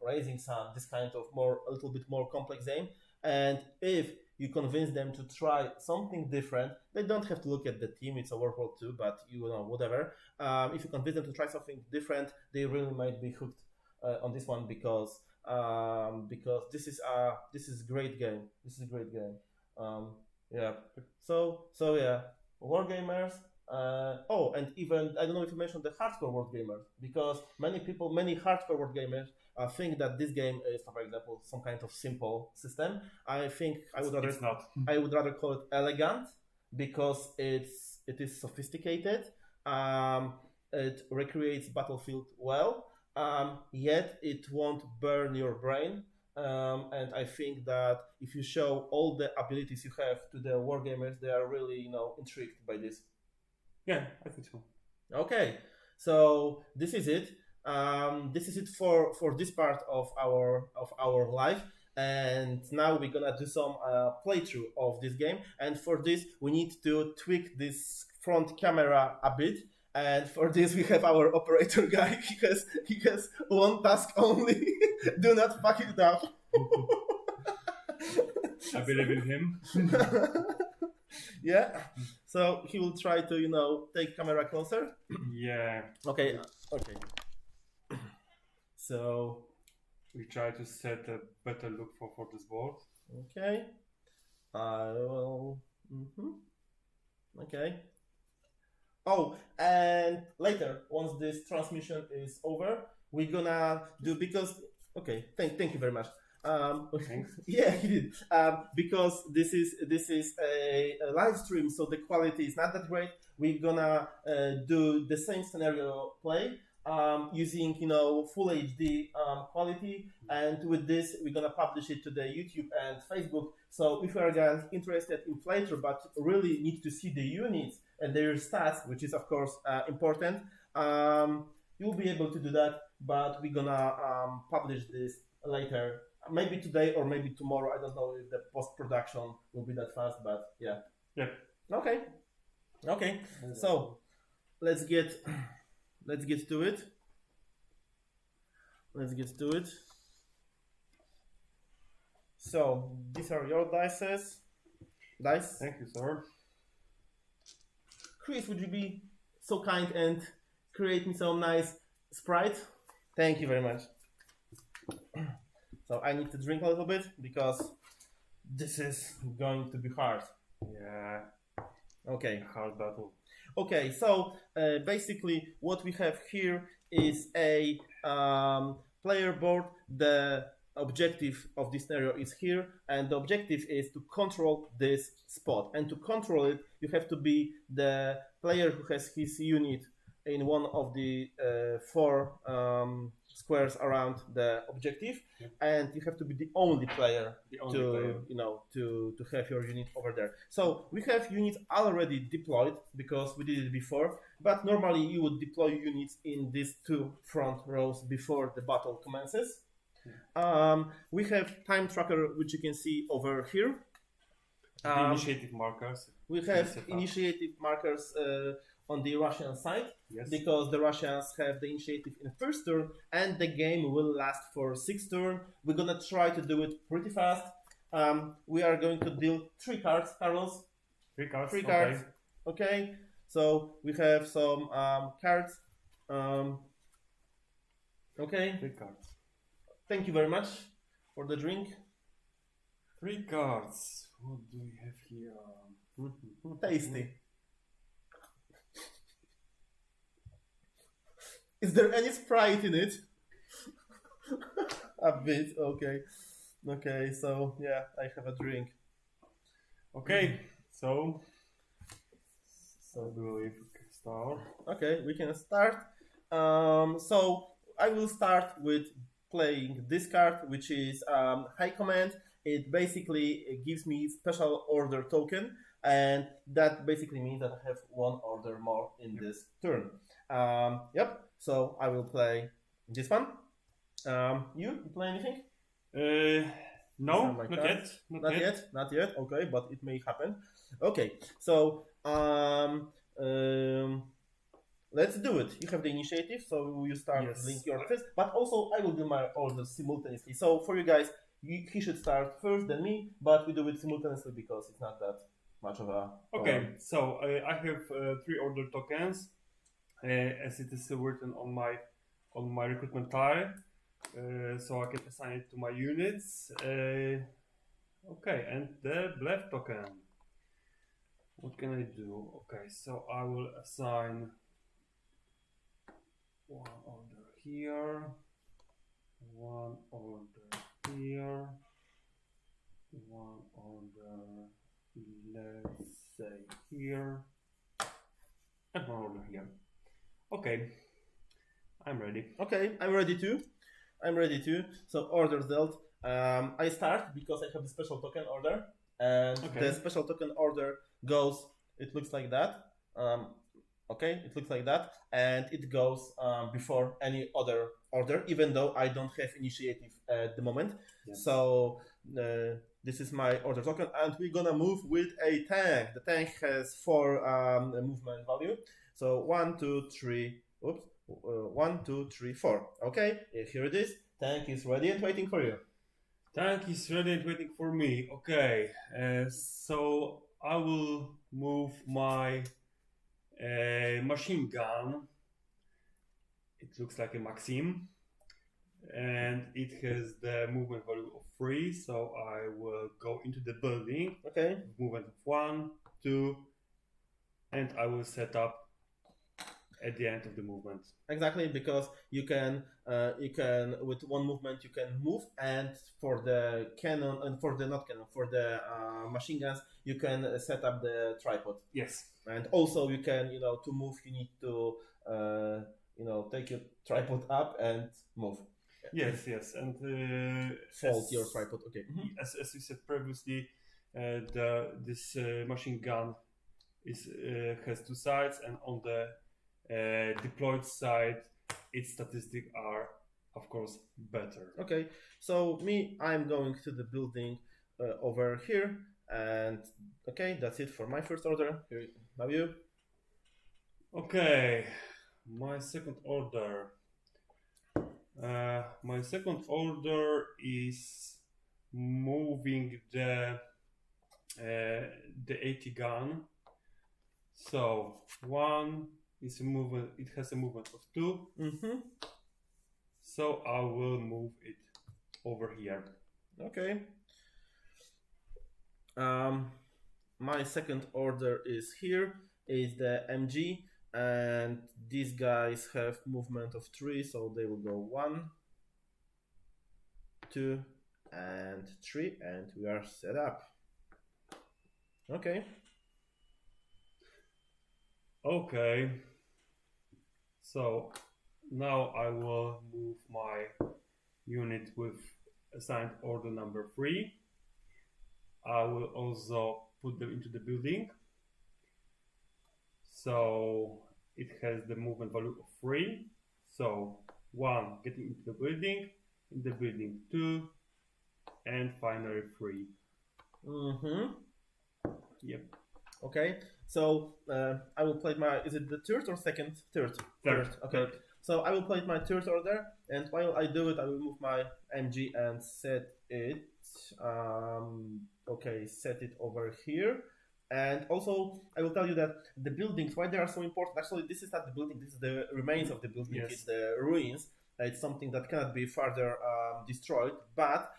S1: Raising Sun, this kind of a little bit more complex game. And if you convince them to try something different, they don't have to look at the team. It's a World War II, but whatever. If you convince them to try something different, they really might be hooked on this one, because this is great game. This is a great game. Yeah. So yeah, wargamers. And even I don't know if you mentioned the hardcore wargamers, because many hardcore wargamers think that this game is, for example, some kind of simple system. I think
S2: It's not.
S1: I would rather call it elegant, because it is sophisticated. It recreates Battlefield well, yet it won't burn your brain. And I think that if you show all the abilities you have to the wargamers, they are really intrigued by this.
S2: Yeah, I think so.
S1: Okay, so this is it. This is it for this part of our life. And now we're gonna do some playthrough of this game. And for this, we need to tweak this front camera a bit. And for this, we have our operator guy. He has one task only. Do not fuck it up.
S2: I believe in him.
S1: Yeah. So he will try to, take camera closer.
S2: Yeah.
S1: Okay. So
S2: We try to set a better look for this board.
S1: okay. I will. Okay. Oh, and later, once this transmission is over, we're gonna do because. Okay, thank you very much.
S2: Thanks.
S1: Yeah, he did. Because this is a live stream, so the quality is not that great. We're gonna do the same scenario play using full HD quality, and with this we're gonna publish it to the YouTube and Facebook. So if you are guys interested in playthrough but really need to see the units and their stats, which is of course important, you'll be able to do that. But we're gonna publish this later. Maybe today or maybe tomorrow. I don't know if the post-production will be that fast, but yeah.
S2: Yeah.
S1: Okay. So let's get to it. So these are your dice.
S2: Thank you, sir.
S1: Chris, would you be so kind and create me some nice Sprite? Thank you very much. So I need to drink a little bit because this is going to be hard.
S2: Yeah.
S1: Okay.
S2: Hard battle.
S1: Okay, so basically what we have here is a player board. The objective of this scenario is here, and the objective is to control this spot. And to control it, you have to be the player who has his unit in one of the four squares around the objective, and you have to be the only player to have your unit over there. So we have units already deployed because we did it before, but normally you would deploy units in these two front rows before the battle commences. We have time tracker, which you can see over here.
S2: Initiative markers.
S1: We have initiative markers on the Russian side,
S2: yes,
S1: because the Russians have the initiative in the first turn, and the game will last for 6 turns. We're gonna try to do it pretty fast. We are going to deal 3 cards, Carlos.
S2: 3 cards.
S1: 3 cards. Okay. So we have some cards. Okay.
S2: 3 cards.
S1: Thank you very much for the drink.
S2: 3 cards. What do we have here?
S1: Tasty. Is there any Sprite in it? A bit, okay. Okay, so yeah, I have a drink.
S2: Okay, so I believe we can start.
S1: Okay, we can start. So I will start with playing this card, which is High Command. It basically gives me special order token, and that basically means that I have 1 order more in this turn. Yep. So I will play this one. You play anything?
S2: No, not yet.
S1: Not yet. Okay, but it may happen. Okay, so let's do it. You have the initiative, so you start doing your orders. But also, I will do my orders simultaneously. So for you guys, he should start first, then me. But we do it simultaneously because it's not that much of a.
S2: Okay, so I have 3 order tokens. As it is written on my recruitment tile, so I can assign it to my units. Okay, and the bluff token. What can I do? Okay, so I will assign 1 order here, 1 order here, 1 order, let's say here, and 1 order here. Okay, I'm ready.
S1: Okay, I'm ready too. So orders dealt. I start because I have the special token order, and the special token order goes. It looks like that. Okay, it looks like that, and it goes before any other order, even though I don't have initiative at the moment. Yes. So this is my order token, and we're gonna move with a tank. The tank has 4 movement value. So 1, 2, 3. Oops. 1, 2, 3, 4. Okay, here it is. Tank is ready and waiting for you.
S2: Tank is ready and waiting for me. Okay, so I will move my machine gun. It looks like a Maxim, and it has the movement value of 3. So I will go into the building.
S1: Okay.
S2: Movement of 1, 2, and I will set up at the end of the movement.
S1: Exactly, because you can with one movement you can move, and for the cannon and for the not cannon for the machine guns you can set up the tripod.
S2: Yes.
S1: And also you can to move you need to take your tripod up and move.
S2: Yes, and
S1: fold your tripod. Okay.
S2: Mm-hmm. As we said previously, this machine gun has 2 sides, and on the deployed side, its statistics are, of course, better.
S1: Okay, so I'm going to the building over here, and okay, that's it for my first order. Now you.
S2: Okay, my second order. My second order is moving the 80 gun. So 1 is a movement. It has a movement of 2.
S1: Mm-hmm.
S2: So I will move it over here.
S1: Okay. My second order is here. Is the MG, and these guys have movement of 3, so they will go 1, 2, and 3, and we are set up. Okay.
S2: Okay. So now I will move my unit with assigned order number 3. I will also put them into the building. So it has the movement value of 3. So 1 getting into the building, in the building 2, and finally 3.
S1: Mm-hmm.
S2: Yep.
S1: Okay. So I will play my. Is it the third or second? Third.
S2: Third.
S1: Okay.
S2: Third.
S1: So I will play my third order, and while I do it, I will move my MG and set it. Okay, set it over here. And also, I will tell you that the buildings, why they are so important. Actually, this is not the building. This is the remains of the building.
S2: Yes.
S1: It's the ruins. It's something that cannot be further destroyed. But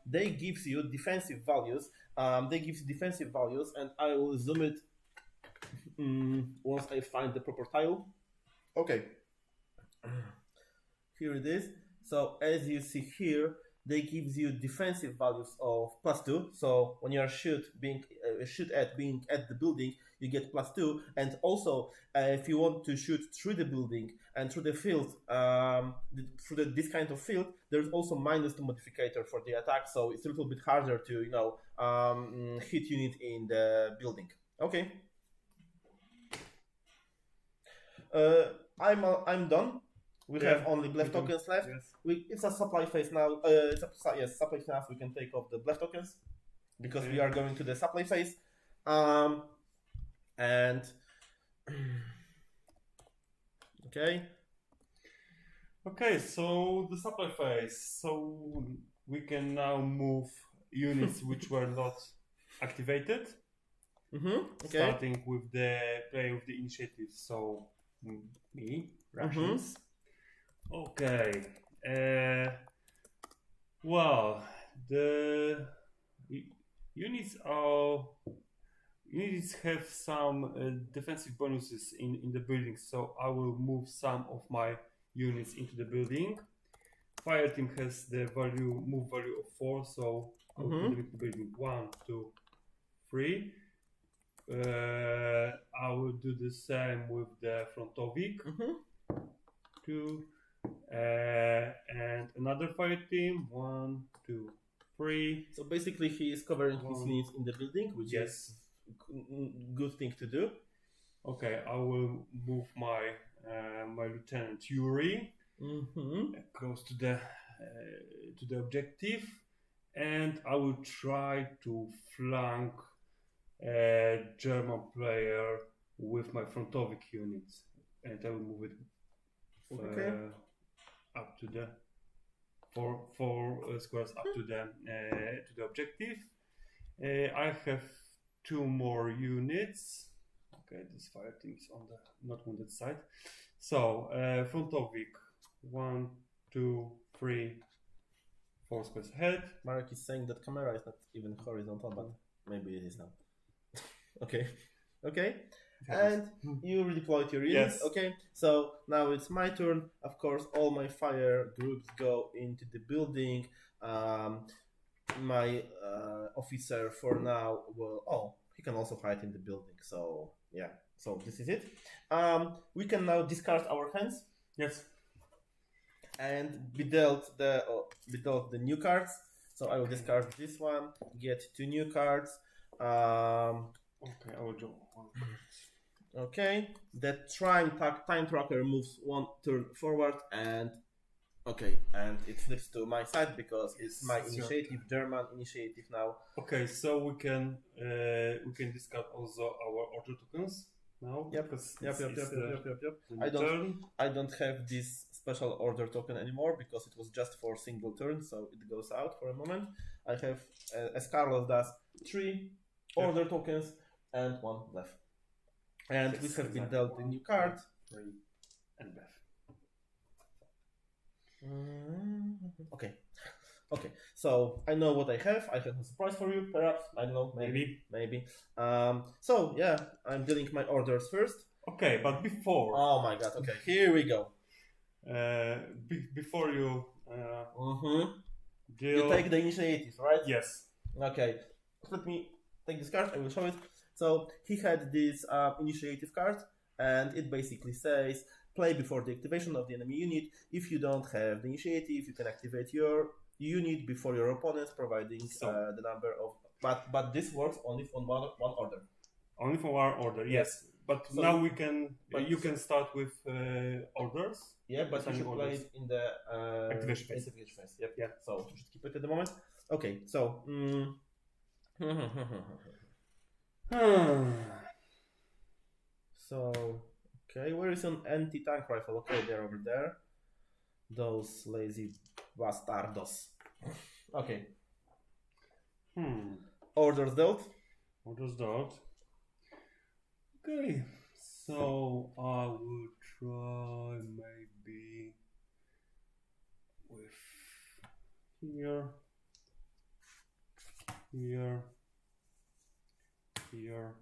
S1: they gives you defensive values. And I will zoom it once I find the proper tile. Okay. Here it is. So as you see here, they gives you defensive values of +2. So when you are shoot at the building, you get +2. And also, if you want to shoot through the building and through the field, this kind of field, there's also -2 modifier for the attack. So it's a little bit harder to hit unit in the building. Okay. I'm done. We have only blef tokens left.
S2: Yes.
S1: It's a supply phase now. Supply phase now. We can take off the blef tokens because we are going to the supply phase. And okay.
S2: Okay, so the supply phase. So we can now move units which were not activated.
S1: Mm-hmm. Okay.
S2: Starting with the player with the initiative. So me, Russians.
S1: Mm-hmm.
S2: Okay. Well, the units have some defensive bonuses in the building, so I will move some of my units into the building. Fire team has the move value of 4, so I will put them into the building. 1, 2, 3. I will do the same with the Frontovik. 2. And another fire team. 1, 2, 3.
S1: So basically, he is covering his needs in the building, which is good thing to do.
S2: Okay, I will move my my Lieutenant Yuri close to the objective, and I will try to flank a German player with my frontovic units, and I will move it
S1: Okay.
S2: up to the four squares up to the objective. I have 2 more units. Okay, this fire team is on the not wounded side. So frontovic 1, 2, 3, 4 squares ahead.
S1: Marek is saying that camera is not even horizontal, but maybe it is now. Okay. Okay. And you redeployed your units.
S2: Yes.
S1: Okay. So now it's my turn. Of course, all my fire groups go into the building. My officer for now will. Oh, he can also fight in the building. So yeah. So this is it. We can now discard our hands
S2: Yes.
S1: and be dealt the new cards. So I will discard this one, get 2 new cards.
S2: Okay, I will do 1 card.
S1: Okay, the time tracker moves 1 turn forward, and okay, and it flips to my side because it's my initiative, German initiative now.
S2: Okay, so we can discard also our order tokens now.
S1: Yep.
S2: Because
S1: Yep.
S2: the
S1: I don't have this special order token anymore because it was just for single turn, so it goes out for a moment. I have, as Carlos does, 3 order tokens and 1 left. And we have been dealt a new card.
S2: 3 and left.
S1: Okay. Okay. So I know what I have. I have a surprise for you, perhaps. I don't know. Maybe. So yeah, I'm dealing my orders first.
S2: Okay, but before.
S1: Oh my god. Okay. Here we go.
S2: Before you deal.
S1: You take the initiative, right?
S2: Yes.
S1: Okay. Let me take this card. I will show it. So he had this initiative card, and it basically says play before the activation of the enemy unit. If you don't have the initiative, you can activate your unit before your opponents, providing the number of. But this works only on one order.
S2: Only for one order, yes. But so now we can. You can start with orders.
S1: Yeah, but you should play it in the
S2: activation phase.
S1: Yep. Yeah. So you should keep it at the moment. Okay. So. So, okay, where is an anti-tank rifle? Okay, they're over there. Those lazy bastardos. Okay. Orders dealt.
S2: Orders dealt. Okay, so I will try maybe with here, and here.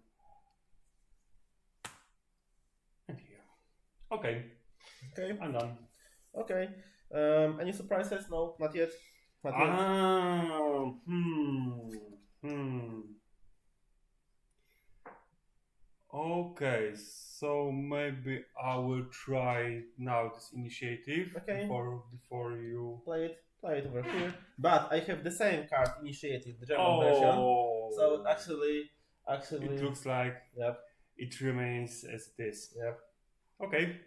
S2: Okay.
S1: Okay.
S2: I'm done.
S1: Okay. Any surprises? No, not yet. Not yet.
S2: Okay, so maybe I will try now this initiative.
S1: Okay.
S2: Before you
S1: play it over here. But I have the same card, initiative, the German version. So actually,
S2: it looks like it remains as it is.
S1: Yep.
S2: Okay.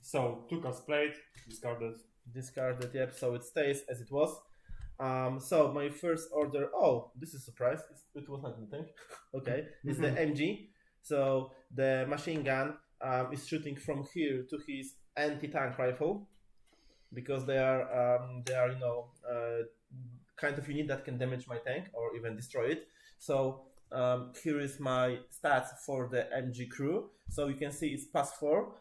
S2: So 2 cards played, discarded.
S1: Yep. So it stays as it was. So my first order. Oh, this is a surprise. It was not anything. Okay. It's the MG. So the machine gun is shooting from here to his anti-tank rifle, because they are kind of unit that can damage my tank or even destroy it. So here is my stats for the MG crew. So you can see it's +4,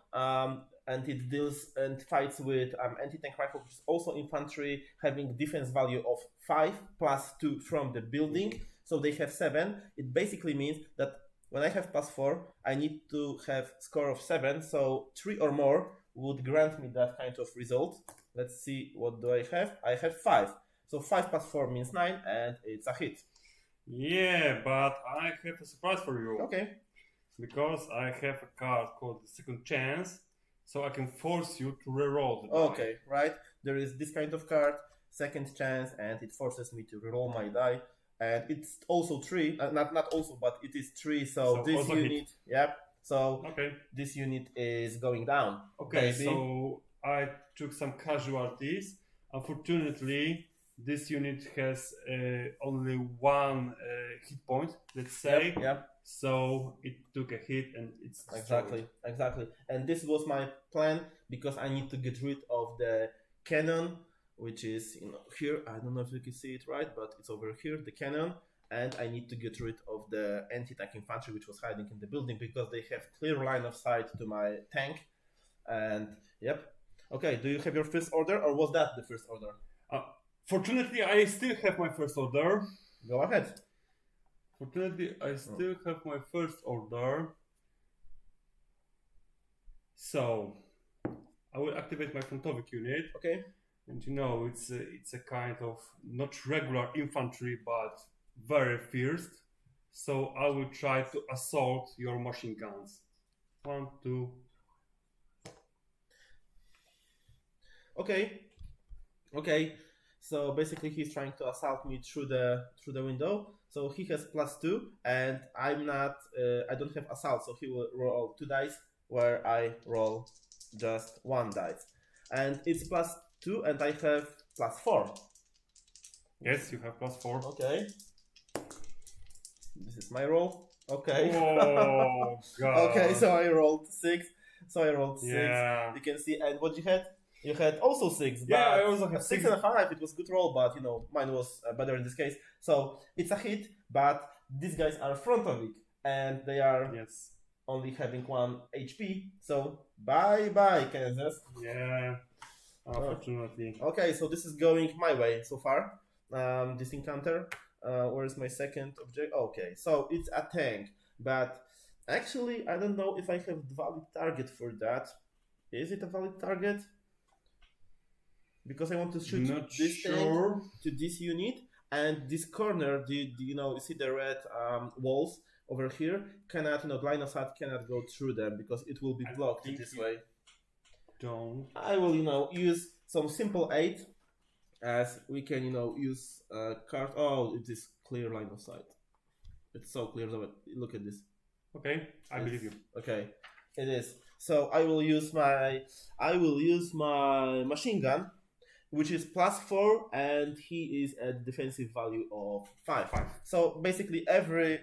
S1: and it deals and fights with anti-tank rifle, which is also infantry, having defense value of 5 +2 from the building. So they have 7. It basically means that when I have +4, I need to have score of 7. So 3 or more would grant me that kind of result. Let's see, what do I have? I have 5. So 5 + 4 means 9, and it's a hit.
S2: Yeah, but I have a surprise for you.
S1: Okay.
S2: Because I have a card called the Second Chance, so I can force you to reroll the die.
S1: Okay, right. There is this kind of card, Second Chance, and it forces me to reroll my die. And it's also 3, not also, but it is 3. So this unit, So this unit is going down.
S2: Okay, baby. So I took some casualties. Unfortunately, this unit has only one hit point, let's say.
S1: Yep.
S2: So it took a hit and it's destroyed.
S1: Exactly. And this was my plan because I need to get rid of the cannon, which is here. I don't know if you can see it right, but it's over here, the cannon. And I need to get rid of the anti-tank infantry, which was hiding in the building because they have clear line of sight to my tank. And yep. Okay, do you have your first order, or was that the first order?
S2: Fortunately, I still have my first order.
S1: Go ahead.
S2: Fortunately, I still have my first order. So, I will activate my frontovic unit.
S1: Okay.
S2: And it's a kind of not regular infantry, but very fierce. So I will try to assault your machine guns. 1, 2.
S1: Okay. So basically, he's trying to assault me through the window. So he has +2, and I'm not. I don't have assault, so he will roll 2 dice, where I roll just 1 dice, and it's +2, and I have +4.
S2: Yes, you have +4.
S1: Okay. This is my roll. Okay.
S2: Oh God.
S1: Okay, so I rolled 6.
S2: Yeah.
S1: You can see, and what you had? You had also 6.
S2: Yeah,
S1: but
S2: I also have
S1: 6 and a half. It was a good roll, but mine was better in this case. So it's a hit, but these guys are frontovic, and they are only having 1 HP. So bye, Kansas.
S2: Yeah. Unfortunately.
S1: Okay, so this is going my way so far. This encounter. Where is my second object? Okay, so it's a tank, but actually I don't know if I have valid target for that. Is it a valid target? Because I want to shoot this tank to this unit, and this corner, you see the red walls over here, cannot, line of sight cannot go through them because it will be blocked this way. I will, use some simple aid, as we can, use card. Oh, it is clear line of sight. It's so clear. Look at this.
S2: Okay, I believe you.
S1: Okay, it is. So I will use my machine gun, which is +4, and he is at defensive value of 5. So basically every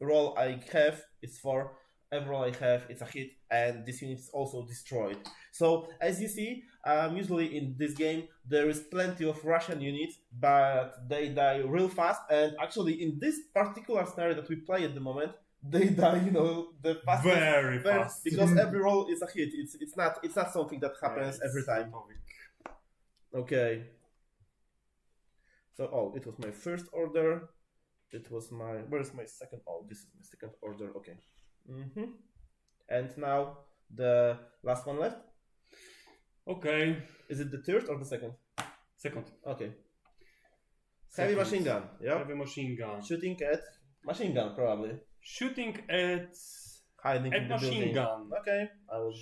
S1: roll I have is 4. Every roll I have is a hit, and this unit is also destroyed. So as you see, usually in this game there is plenty of Russian units, but they die real fast. And actually in this particular scenario that we play at the moment, they die, the fastest.
S2: Very fast.
S1: Because every roll is a hit. It's not something that happens every time. Okay. So, it was my first order. Where's my second? Oh, this is my second order. Okay. And now the last one left.
S2: Okay.
S1: Is it the third or the second?
S2: Second.
S1: Okay. Heavy machine gun. Yeah.
S2: Heavy machine gun.
S1: Shooting at machine gun, probably.
S2: Shooting at
S1: hiding in the
S2: machine
S1: building.
S2: gun.
S1: Okay.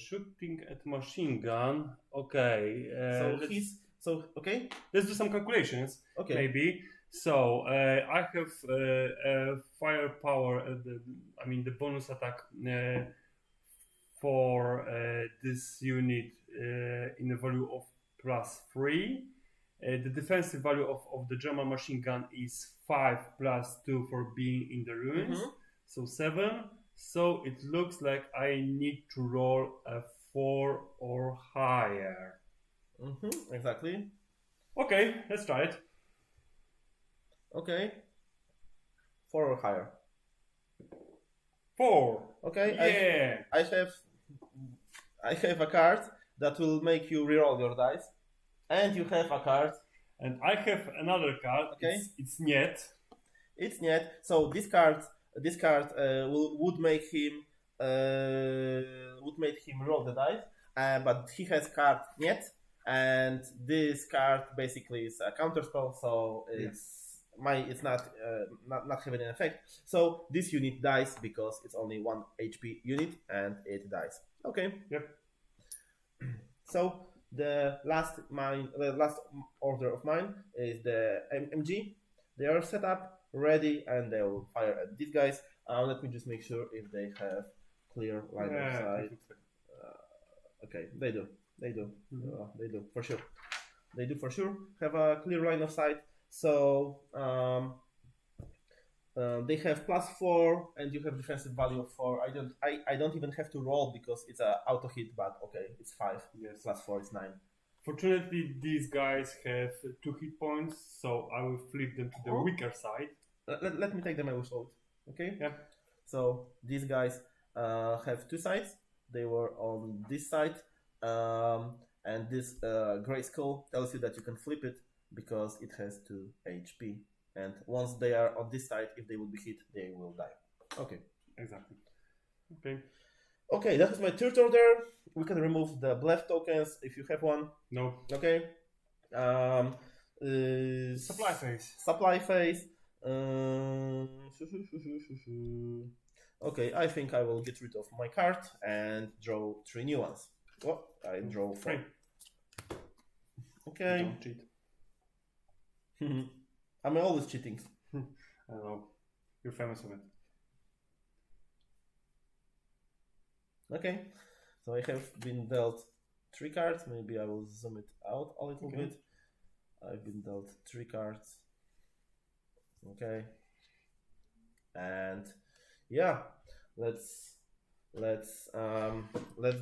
S2: Shooting at machine gun. Okay.
S1: Okay.
S2: Let's do some calculations.
S1: Okay.
S2: Maybe. So I have firepower. The bonus attack for this unit in a value of +3. The defensive value of the German machine gun is 5 + 2 for being in the ruins. So 7. So it looks like I need to roll a 4 or higher.
S1: Exactly.
S2: Okay, let's try it.
S1: Okay. 4 or higher.
S2: 4.
S1: Okay.
S2: Yeah.
S1: I have a card that will make you reroll your dice, and you have a card.
S2: And I have another card.
S1: Okay.
S2: It's Niet.
S1: It's Niet. So this card would make him roll the dice, but he has card Niet, and this card basically is a counterspell, so it's not having an effect. So this unit dies because it's only 1 HP unit, and it dies. Okay.
S2: Yep.
S1: So the last order of mine is the MG. They are set up, ready, and they will fire at these guys. Let me just make sure if they have clear line of sight. Okay, they do. They do for sure. They do for sure have a clear line of sight, So they have +4, and you have defensive value of 4. I don't even have to roll because it's a auto hit, but okay, it's 5.
S2: Yes.
S1: +4 is 9.
S2: Fortunately, these guys have 2 hit points, so I will flip them to the weaker side.
S1: Let me take them away out. Okay?
S2: Yeah.
S1: So these guys have 2 sides. They were on this side. And this gray skull tells you that you can flip it because it has 2 HP. And once they are on this side, if they will be hit, they will die. Okay.
S2: Exactly. Okay.
S1: Okay, that was my third order. We can remove the bluff tokens if you have one.
S2: No.
S1: Okay.
S2: Supply phase.
S1: Supply phase. Okay, I think I will get rid of my card and draw 3 new ones. Oh, I draw 4. Okay.
S2: Don't cheat.
S1: I'm always cheating.
S2: I know. You're famous of it.
S1: Okay. So I have been dealt 3 cards. Maybe I will zoom it out a little bit. I've been dealt 3 cards. Okay. And yeah, let's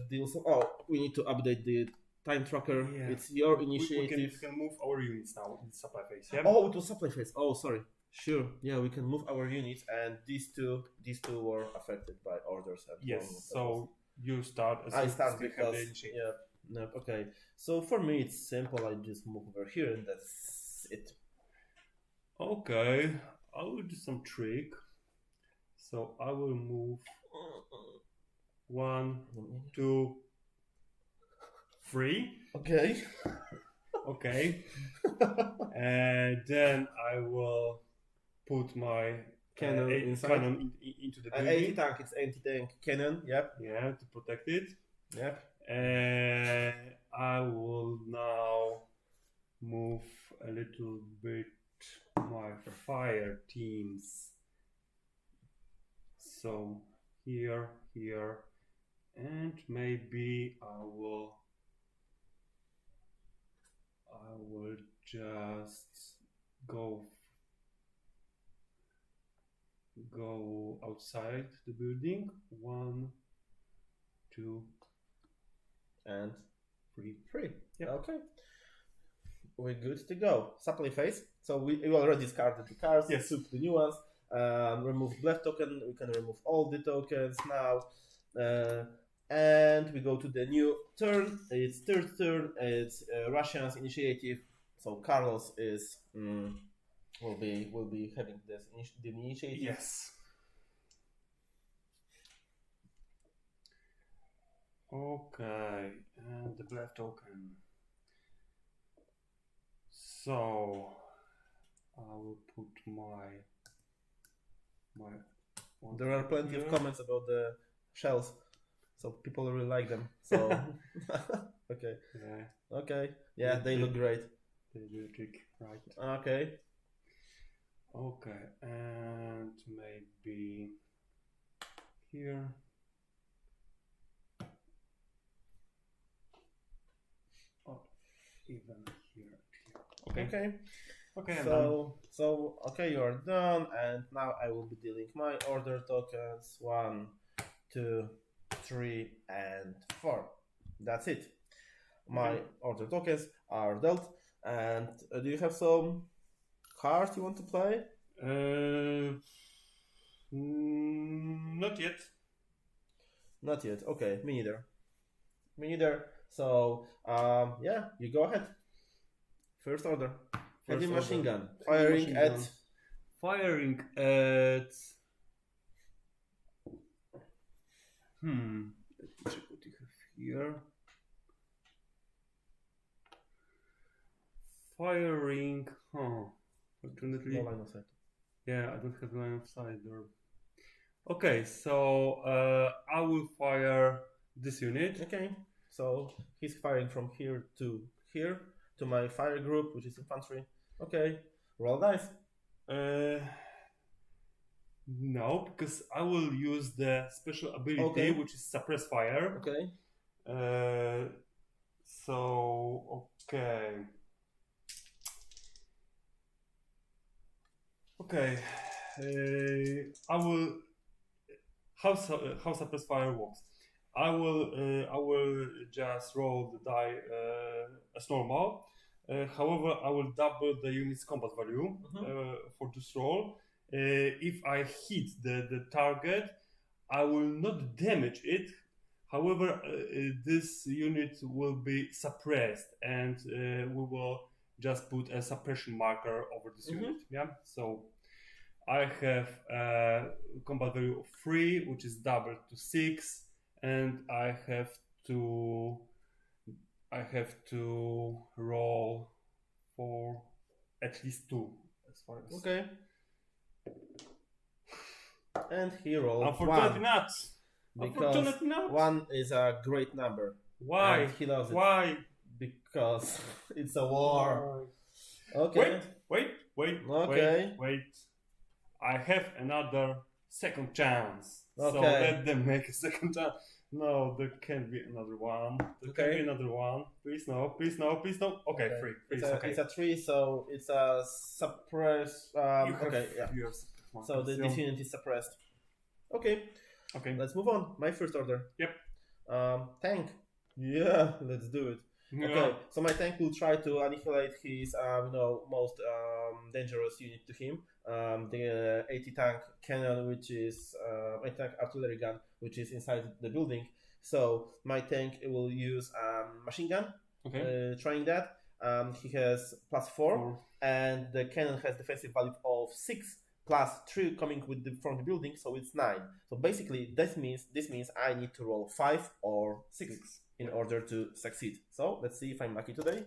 S1: deal some. Oh, we need to update the time tracker. Yeah. It's your initiative.
S2: We can move our units now in supply phase. Yeah?
S1: Oh, it was supply phase. Oh, sorry. Sure. Yeah, we can move our units, and these two were affected by orders. And
S2: yes. So you start.
S1: I start because yeah. No, okay. So for me, it's simple. I just move over here, and that's it.
S2: Okay. I will do some trick. So I will move 1, 2, 3.
S1: Okay.
S2: Okay. And then I will put my
S1: cannon
S2: into the building.
S1: Anti-tank. It's anti-tank cannon. Yep.
S2: Yeah, to protect it.
S1: Yep.
S2: And I will now move a little bit my fire teams. So here, and maybe I will just go outside the building. 1, 2,
S1: and
S2: 3.
S1: Yeah. Okay. We're good to go. Supply phase. So we already discarded the cards.
S2: Yes.
S1: Took the new ones. Remove bluff token. We can remove all the tokens now. And we go to the new turn. It's third turn. It's Russians initiative. So Carlos is will be having the initiative.
S2: Yes. Okay, and the bluff token. So I will put my.
S1: There are plenty of comments about the shells, so people really like them. So okay.
S2: Yeah.
S1: Okay. Yeah, they look great.
S2: They do a trick, right?
S1: Okay.
S2: Okay, and maybe here. Oh, even here. Okay. Okay.
S1: So okay, you are done, and now I will be dealing my order tokens. 1, 2, 3, and 4. That's it. My order tokens are dealt. And do you have some cards you want to play?
S2: Not yet.
S1: Not yet. Okay, me neither. So yeah, you go ahead. First order. Heavy machine gun. Firing at.
S2: Let's check what you have here. Firing. Fortunately.
S1: No line of sight.
S2: Yeah, I don't have line of sight there. Okay, so I will fire this unit.
S1: Okay, so he's firing from here to my fire group, which is infantry. Okay, roll dice.
S2: No, because I will use the special ability, which is suppress fire.
S1: Okay.
S2: So okay. Okay. I will. How suppress fire works? I will just roll the die as normal. However, I will double the unit's combat value for this roll. If I hit the target, I will not damage it. However, this unit will be suppressed, and we will just put a suppression marker over this unit. Yeah. So I have a combat value of 3, which is doubled to 6, and I have to roll for at least 2 as far as.
S1: Okay. And he rolled
S2: Unfortunately
S1: 1.
S2: not.
S1: Because 1 is a great number.
S2: Why?
S1: And he loves it.
S2: Why?
S1: Because it's a war. Okay.
S2: Wait. I have another second chance.
S1: Okay.
S2: So let them make a second chance. No, there can't be another one. There can't be another one. Please no. Okay, 3.
S1: It's a 3, so it's a suppress. So this unit is suppressed. Okay. Let's move on. My first order.
S2: Yep.
S1: Tank. Yeah, let's do it.
S2: Yeah.
S1: Okay, so my tank will try to annihilate his most dangerous unit to him, the 80 tank cannon, which is 80 tank artillery gun, which is inside the building. So my tank will use machine gun.
S2: Okay.
S1: Trying that. He has +4, and the cannon has defensive value of 6 +3 coming from the building, so it's 9. So basically, this means I need to roll 5 or 6 in order to succeed. So let's see if I'm lucky today.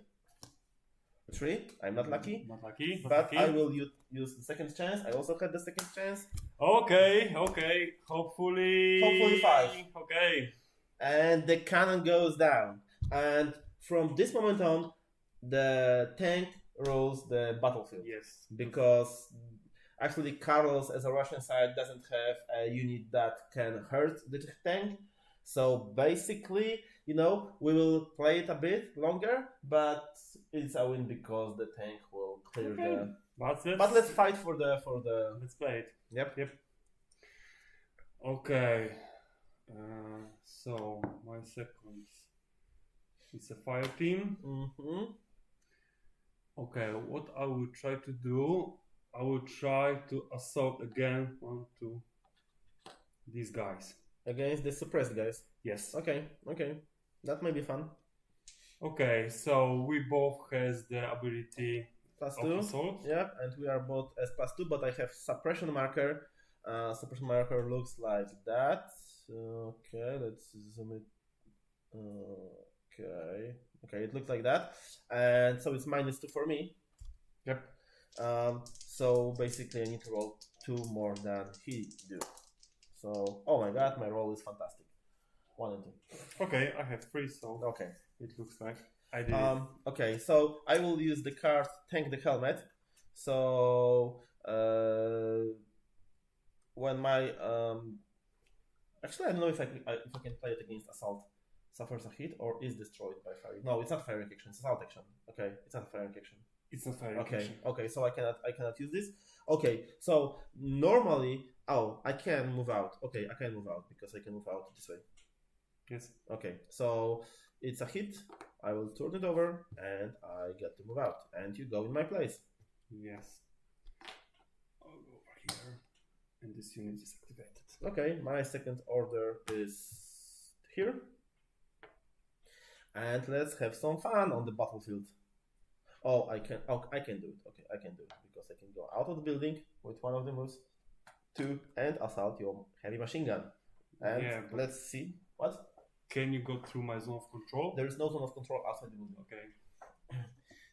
S1: 3. I'm not lucky. But I will use the second chance. I also had the second chance.
S2: Okay. Hopefully
S1: 5.
S2: Okay.
S1: And the cannon goes down. And from this moment on, the tank rolls the battlefield.
S2: Yes.
S1: Because actually, Carlos, as a Russian side, doesn't have a unit that can hurt the tank. So basically, we will play it a bit longer, but it's a win because the tank will clear the. But let's fight for the.
S2: Let's play it.
S1: Yep.
S2: Okay. So my second is a fire team. Okay. What I will try to do. I will try to assault again onto these guys.
S1: Against the suppressed guys?
S2: Yes.
S1: Okay. That may be fun.
S2: Okay, so we both has the ability
S1: +2.
S2: Assault.
S1: Yeah, and we are both as +2, but I have suppression marker. Suppression marker looks like that. Okay, let's zoom it. Okay, it looks like that. And so it's -2 for me.
S2: Yep.
S1: So basically I need to roll 2 more than he do. So, oh my god, my roll is fantastic. 1 and 2.
S2: Okay, I have 3, so
S1: okay.
S2: It looks like I did it.
S1: Okay, so I will use the card Tank the Helmet. So when my actually I don't know if I can play it against Assault. Suffers a hit or is destroyed by firing. No, it's not firing action, it's assault action. Okay, it's not firing action.
S2: It's not firing action.
S1: Okay, so I cannot use this. Okay, so normally I can move out. Okay, I can move out because I can move out this way.
S2: Yes.
S1: Okay, so it's a hit. I will turn it over and I get to move out. And you go in my place.
S2: Yes. I'll go over here. And this unit is activated.
S1: Okay, my second order is here. And let's have some fun on the battlefield. I can do it. Okay, I can do it because I can go out of the building with one of the moves, 2, and assault your heavy machine gun. And let's see what.
S2: Can you go through my zone of control?
S1: There is no zone of control outside the building.
S2: Okay.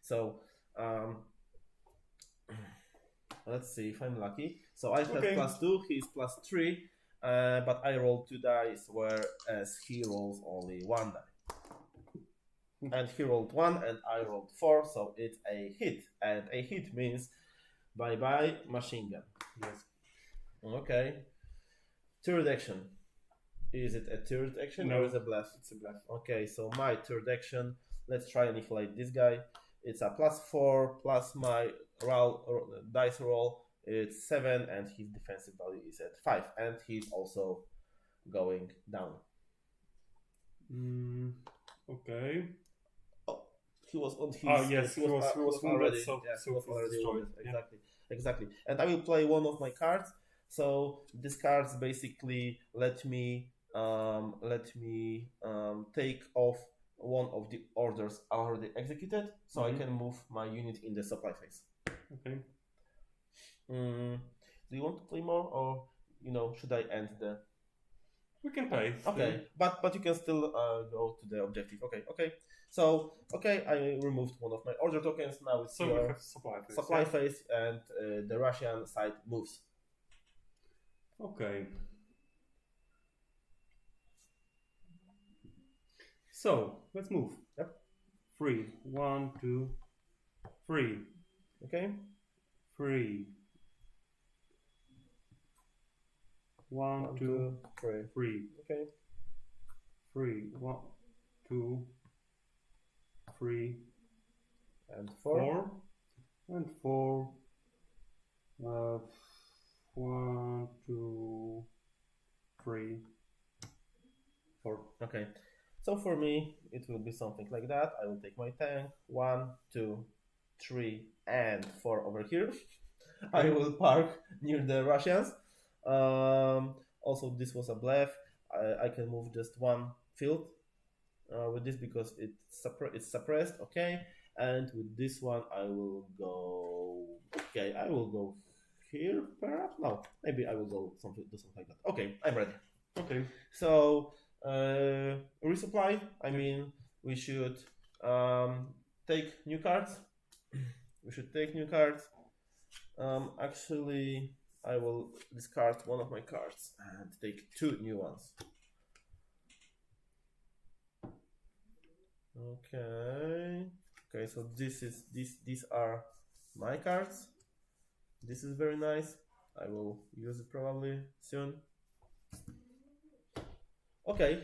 S1: So let's see if I'm lucky. So I have +2, he's +3, but I rolled 2 dice, whereas he rolls only 1 die. And he rolled 1 and I rolled 4, so it's a hit. And a hit means bye-bye machine gun.
S2: Yes.
S1: Okay. Third action. Is it a third action
S2: No,
S1: or is it a bluff?
S2: It's a bluff.
S1: Okay, so my third action, let's try and annihilate this guy. It's a +4 plus my dice roll, it's 7, and his defensive value is at 5, and he's also going down.
S2: Okay.
S1: Oh, he was on his.
S2: Yes, he was
S1: already.
S2: wounded, so
S1: He was already
S2: destroyed.
S1: wounded. Exactly. And I will play one of my cards. So these cards basically let me take off one of the orders already executed, so I can move my unit in the supply phase.
S2: Okay.
S1: Do you want to play more, or should I end the?
S2: We can play.
S1: Okay, but you can still go to the objective. Okay. So I removed one of my order tokens. Now it's
S2: we have supply phase,
S1: and the Russian side moves.
S2: Okay. So let's move.
S1: Yep.
S2: 3, 1, 2, 3.
S1: Okay.
S2: 3. 1, 2, 3.
S1: Okay.
S2: 3, 1, 2, 3,
S1: and 4.
S2: And 4. 1, 2, 3, 4.
S1: Okay. So for me, it will be something like that. I will take my tank. 1, 2, 3, and 4 over here. I will park near the Russians. Also, this was a bluff. I can move just one field with this because it's suppressed. Okay, and with this one I will go. Okay, I will go here. Perhaps no. Maybe I will do something like that. Okay, I'm ready.
S2: Okay.
S1: So resupply. I mean, we should take new cards. Actually, I will discard one of my cards and take 2 new ones. Okay, so these are my cards. This is very nice. I will use it probably soon. Okay,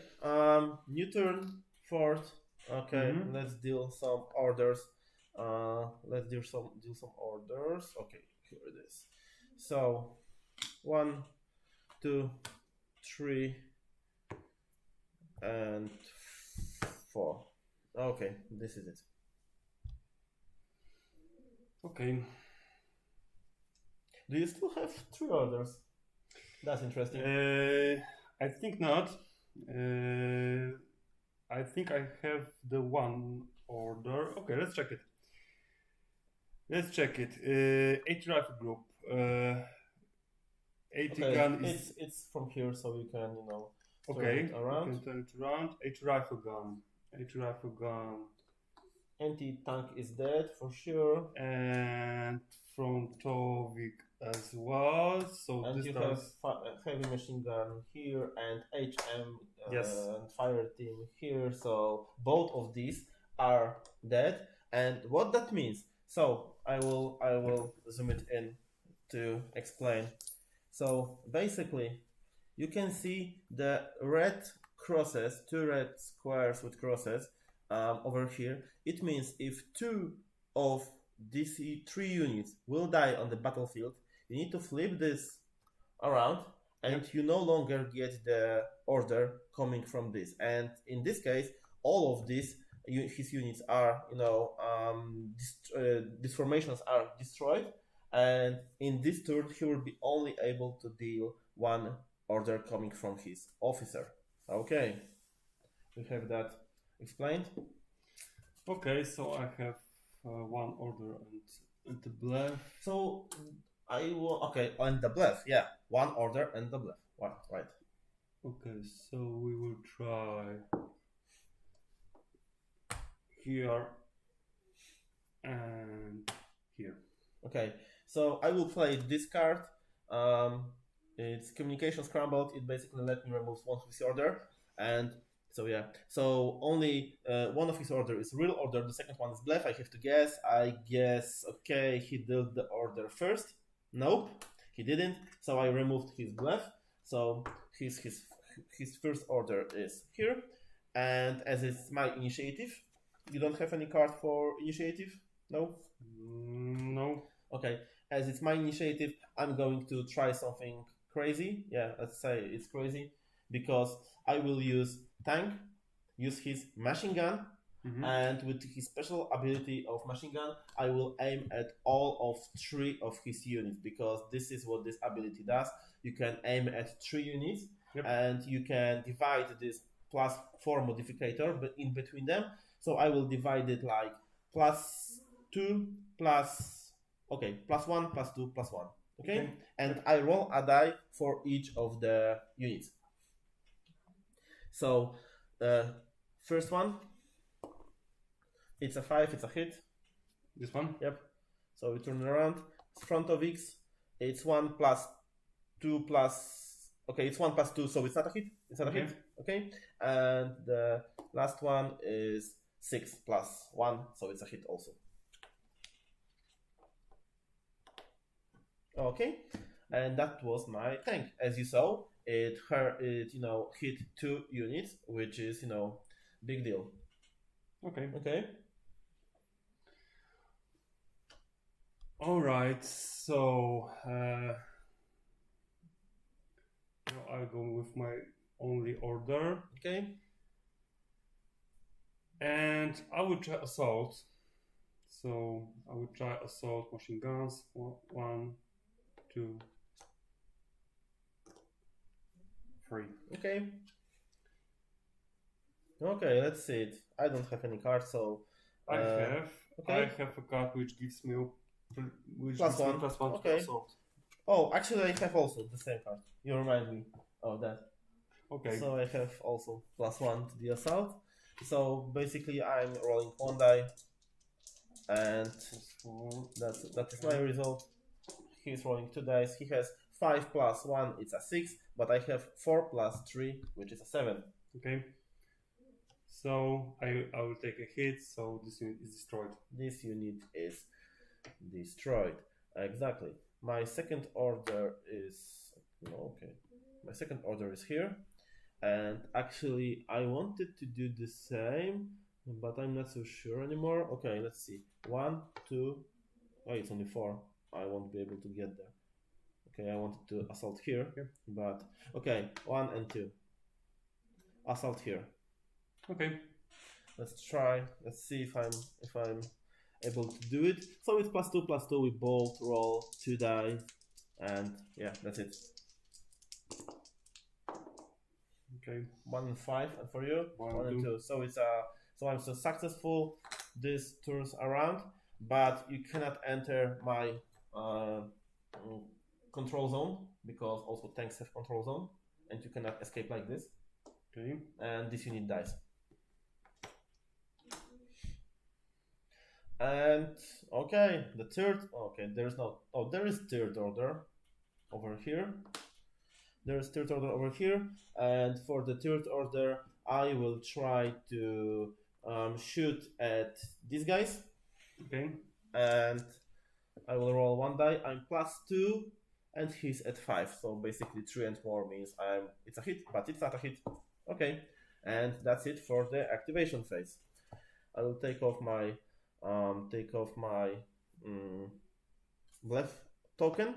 S1: new turn, 4th. Okay, let's deal some orders. Let's deal some orders. Okay, here it is. So 1, 2, 3, and 4. Okay, this is it.
S2: Okay.
S1: Do you still have 3 orders? That's interesting.
S2: I think not. I think I have the 1 order. Okay, let's check it. 80 rifle group. 80 gun is.
S1: It's from here, so you can
S2: Okay.
S1: turn it around.
S2: You can turn it around. 80 rifle gun.
S1: Anti-tank is dead for sure.
S2: And frontovik as well. So
S1: and
S2: this
S1: you
S2: does...
S1: have heavy machine gun here and HM
S2: Yes.
S1: and fire team here. So both of these are dead. And what that means? So I will zoom it in to explain. So basically, you can see the red crosses, 2 red squares with crosses over here. It means if 2 of these 3 units will die on the battlefield, you need to flip this around, and you no longer get the order coming from this. And in this case, all of these his units are, these formations are destroyed, and in this turn he will be only able to deal 1 order coming from his officer. Okay, we have that explained.
S2: Okay, so I have 1 order and the bluff.
S1: So I will, okay, and the bluff, yeah, 1 order and the bluff, right.
S2: Okay, so we will try here and here.
S1: Okay, so I will play this card. It's communication scrambled. It basically let me remove 1 of his order, and so yeah. So only 1 of his order is real order. The second one is bluff. I have to guess. I guess. Okay, he did the order first. Nope, he didn't. So I removed his bluff. So his first order is here, and as it's my initiative, you don't have any card for initiative. No.
S2: No.
S1: Okay. as it's my initiative, I'm going to try something crazy. Yeah, let's say it's crazy because I will use tank, use his machine gun, and with his special ability of machine gun, I will aim at all of 3 of his units because this is what this ability does. You can aim at 3 units, and you can divide this +4 modificator but in between them. So I will divide it like +2 plus +1 +2 +1. Okay, and I roll a die for each of the units. So first one, it's a 5, it's a hit.
S2: This one?
S1: Yep. So we turn around. Front of X, it's 1 + 2 okay, it's 1 + 2, so it's not a hit. It's not a hit. Okay. And the last one is 6 + 1, so it's a hit also. Okay. And that was my tank. As you saw, it hit 2 units, which is big deal.
S2: Okay.
S1: Okay.
S2: All right. So I'll go with my only order.
S1: Okay.
S2: And I will try assault. So I will try assault machine guns. 1, 2, 3.
S1: Okay. Okay, let's see it. I don't have any cards, so
S2: I have a card which gives me
S1: +1.
S2: +1
S1: Okay.
S2: to assault.
S1: Oh, actually, I have also the same card. You remind me of that.
S2: Okay.
S1: So I have also +1 to the assault. So basically, I'm rolling 1 die, and that is my result. He's rolling 2 dice. He has 5 + 1, it's a 6, but I have 4 + 3, which is a 7.
S2: Okay. So I will take a hit. So this unit is destroyed.
S1: This unit is destroyed. Exactly. My second order is My second order is here, and actually I wanted to do the same, but I'm not so sure anymore. Okay, let's see. 1, 2. Oh, it's only 4. I won't be able to get there. Okay, I wanted to assault here, but okay, 1 and 2. Assault here.
S2: Okay.
S1: Let's try. Let's see if I'm able to do it. So it's +2 +2. We both roll 2 die, and yeah, that's it.
S2: Okay.
S1: 1 and 5, and for you
S2: 1
S1: and 2. So it's I'm so successful. This turns around, but you cannot enter my control zone because also tanks have control zone, and you cannot escape like this.
S2: Okay.
S1: And this unit dies. And okay, the third. Okay, there is no. Oh, there is third order over here. There is third order over here, and for the third order, I will try to shoot at these guys.
S2: Okay.
S1: And I will roll 1 die. I'm +2, and he's at 5. So basically 3 and more means it's a hit, but it's not a hit. Okay, and that's it for the activation phase. I will take off my left token.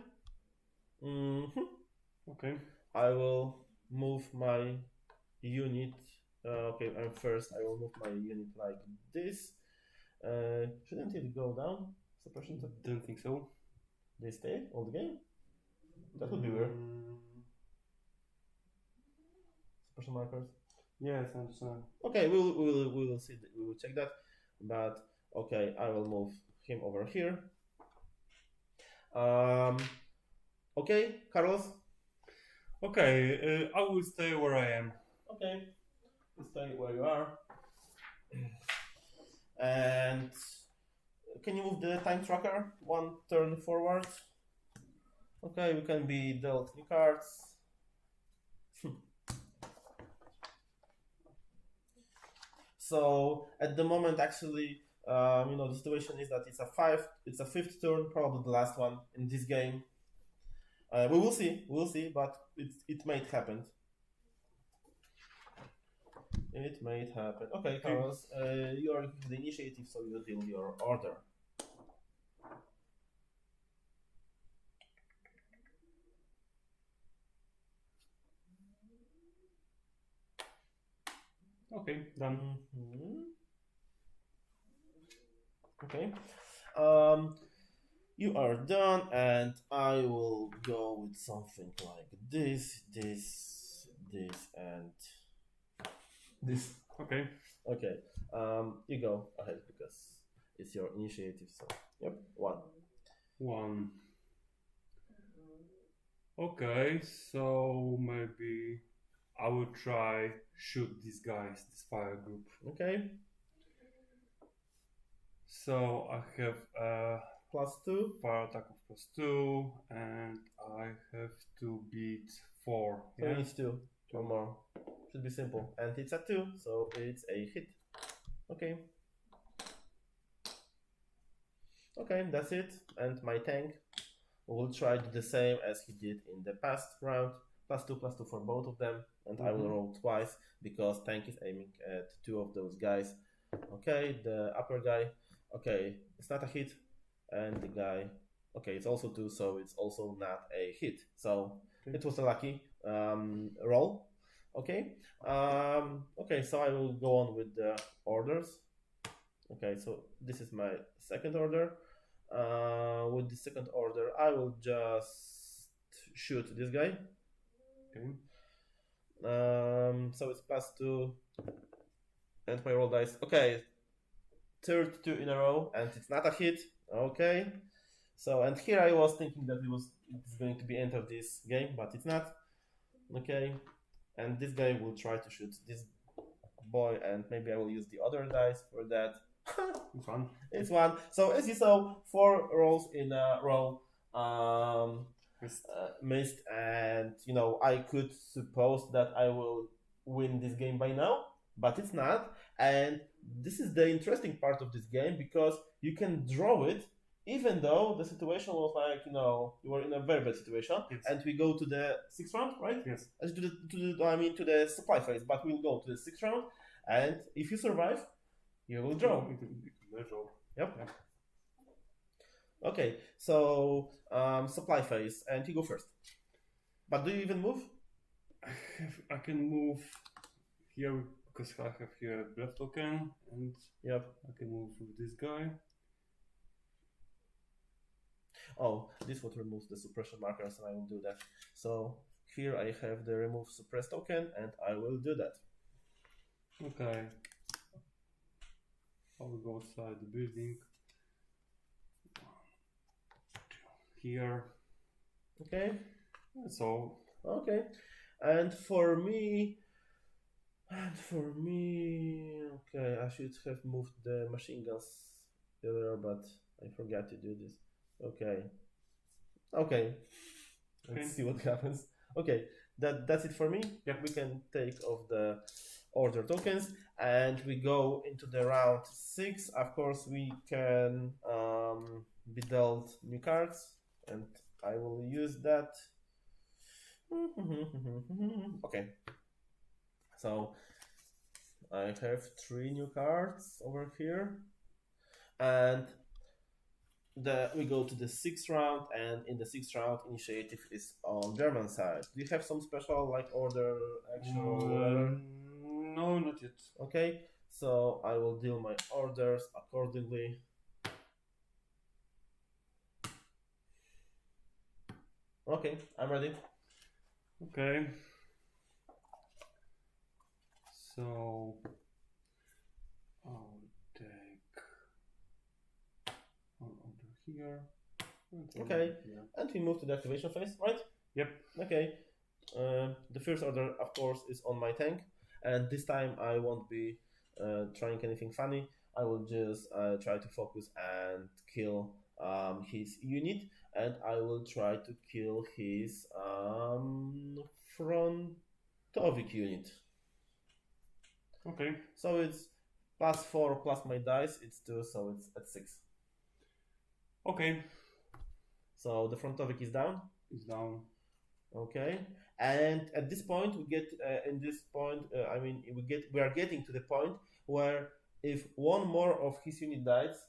S2: Okay.
S1: I will move my unit. Okay, first I will move my unit like this. Shouldn't it go down? Suppression.
S2: Don't think so.
S1: They stay all the game. That would be weird. Suppression markers.
S2: Yes, I understand.
S1: Okay, we will see. We will check that. But okay, I will move him over here. Okay, Carlos.
S2: Okay, I will stay where I am.
S1: Okay, stay where you are. And can you move the time tracker 1 turn forward? Okay, we can be dealt new cards. So at the moment, actually, the situation is that it's a 5th turn, probably the last one in this game. We will see, but it might happen. It might happen. Okay, Carlos, you are the initiative, so you deal your order.
S2: Okay, done.
S1: Okay. You are done, and I will go with something like this, and this.
S2: Okay.
S1: Okay. You go ahead because it's your initiative. So, yep, 1.
S2: 1. Okay, so maybe I will try shoot these guys, this fire group.
S1: Okay.
S2: So I have
S1: +2.
S2: fire attack of +2, and I have to beat 4.
S1: So
S2: Yeah?
S1: it's 2 or more. Should be simple. And it's a 2, so it's a hit. Okay. Okay, that's it. And my tank will try to do the same as he did in the past round. +2/+2 for both of them. And I will roll twice because tank is aiming at 2 of those guys. Okay, the upper guy. Okay, it's not a hit. And the guy. Okay, it's also 2, so it's also not a hit. So it was a lucky roll. Okay. Okay, so I will go on with the orders. Okay, so this is my second order. With the second order, I will just shoot this guy.
S2: Okay.
S1: So it's +2, and my roll dice. Okay, third 2 in a row, and it's not a hit. Okay, so and here I was thinking that it's going to be end of this game, but it's not. Okay, and this guy will try to shoot this boy, and maybe I will use the other dice for that.
S2: It's 1.
S1: It's 1. So as you saw, 4 rolls in a row missed, and I could suppose that I will win this game by now, but it's not. And this is the interesting part of this game because you can draw it even though the situation was like you were in a very bad situation.
S2: Yes.
S1: And we go to the 6th round, right?
S2: Yes.
S1: To the supply phase, but we'll go to the 6th round, and if you survive, you will draw. Yep.
S2: Yeah.
S1: Okay, so supply phase, and you go first. But do you even move?
S2: I can move here because I have here a breath token, and
S1: Yep.
S2: I can move with this guy.
S1: Oh, this would remove the suppression markers, and I will do that. So here I have the remove suppress token, and I will do that.
S2: Okay. I will go outside the building. Here.
S1: Okay.
S2: That's all.
S1: Okay. And for me, okay, I should have moved the machine guns earlier, but I forgot to do this. Okay. Let's see what happens. Okay, that's it for me.
S2: Yeah.
S1: We can take off the order tokens, and we go into the round 6. Of course, we can be dealt new cards, and I will use that. Okay, so I have 3 new cards over here, and we go to the 6th round, and in the 6th round, initiative is on German side. Do you have some special order action or whatever?
S2: No, not yet.
S1: Okay, so I will deal my orders accordingly. Okay, I'm ready.
S2: Okay. So I'll take one order here.
S1: Okay, and we move to the activation phase, right?
S2: Yep.
S1: Okay. The first order, of course, is on my tank, and this time I won't be trying anything funny. I will just try to focus and kill his unit, and I will try to kill his frontovic unit.
S2: Okay.
S1: So it's +4 plus my dice, it's 2, so it's at 6.
S2: Okay.
S1: So the frontovic is down.
S2: It's down.
S1: Okay, and at this point we get we are getting to the point where if one more of his unit dies,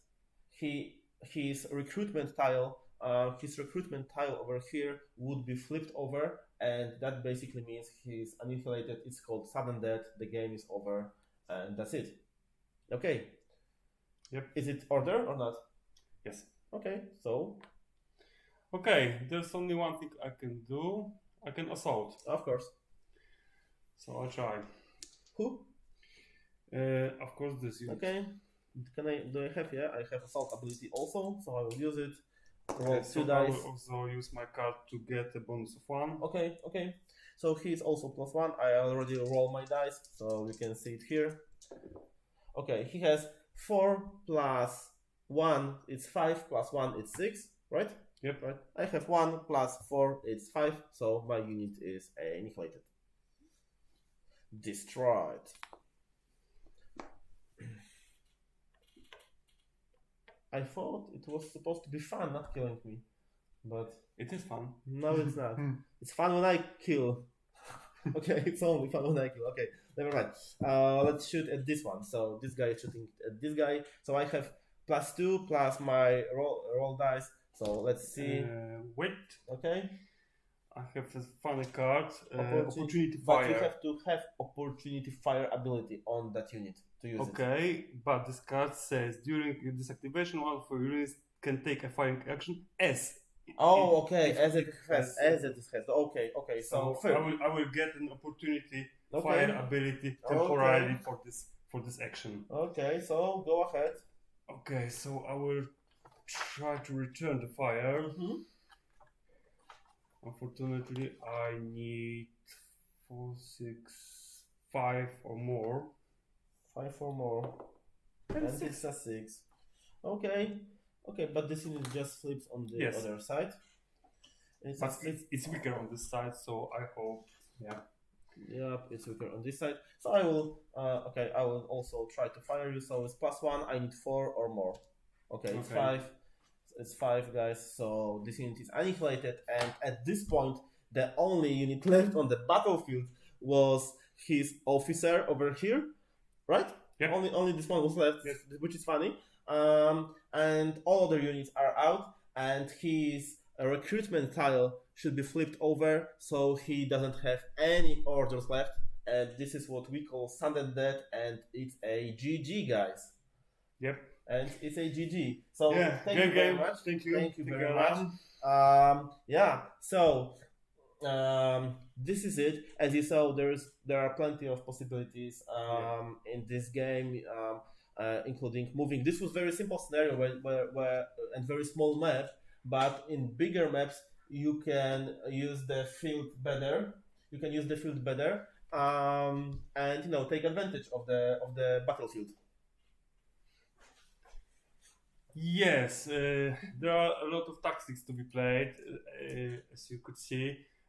S1: his recruitment tile over here would be flipped over, and that basically means he's annihilated. It's called sudden death. The game is over, and that's it. Okay.
S2: Yep.
S1: Is it order or not?
S2: Yes.
S1: Okay, so
S2: Okay, there's only one thing I can do. I can assault.
S1: of course.
S2: So I'll try.
S1: Who?
S2: Of course, this unit.
S1: Okay. Do I have? Yeah, I have assault ability also, so I will use it. Roll
S2: Okay, so
S1: two
S2: I
S1: dice.
S2: will also use my card to get a bonus of 1.
S1: Okay, okay. So he's also +1. I already roll my dice, so you can see it here. Okay, he has 4 plus 1, it's 5, plus 1, it's 6, right?
S2: Yep.
S1: Right. I have 1 plus 4, it's 5, so my unit is annihilated. Destroyed. I thought it was supposed to be fun, not killing me, but
S2: It is fun.
S1: no, it's not. It's fun when I kill. Okay, it's only fun when I kill. Okay, never mind. Let's shoot at this one. So this guy is shooting at this guy. So I have +2 plus my roll dice. So let's see.
S2: Wait,
S1: Okay,
S2: I have a funny card. Opportunity
S1: but
S2: fire.
S1: you have to have opportunity fire ability on that unit to use it.
S2: Okay, but this card says during this activation, one of your units can take a firing action as.
S1: Oh, okay.
S2: if-
S1: As it has,
S2: as-
S1: as it has. Okay, okay. So
S2: So I will get an opportunity
S1: Okay.
S2: fire ability temporarily for this action.
S1: Okay, so go ahead.
S2: Okay, so I will try to return the fire.
S1: Mm-hmm.
S2: Unfortunately, I need 4, 6, 5 or more.
S1: 5 or more. And it's a 6. Okay. Okay, but this unit just flips on the
S2: Yes.
S1: other side. It's a
S2: But
S1: six.
S2: it's weaker on this side, so I hope. Yeah.
S1: Yep, it's weaker on this side. So I will. Okay, I will also try to fire you. So it's +1. I need 4 or more. Okay, it's
S2: Okay.
S1: 5. It's 5, guys. So this unit is annihilated, and at this point, the only unit left on the battlefield was his officer over here, right?
S2: Yep.
S1: Only this one was left,
S2: Yes.
S1: which is funny. And all other units are out, and his recruitment tile should be flipped over, so he doesn't have any orders left. And this is what we call sudden death, and it's a GG, guys.
S2: Yep.
S1: And it's a GG. So
S2: Yeah.
S1: thank
S2: Great
S1: you very
S2: game.
S1: much.
S2: Thank you.
S1: Thank you very
S2: Alan.
S1: much. Yeah. So this is it. As you saw, there are plenty of possibilities in this game, including moving. This was very simple scenario where and very small map, but in bigger maps you can use the field better. You can use the field better, and take advantage of the battlefield.
S2: Yes, there are a lot of tactics to be played, as you could see.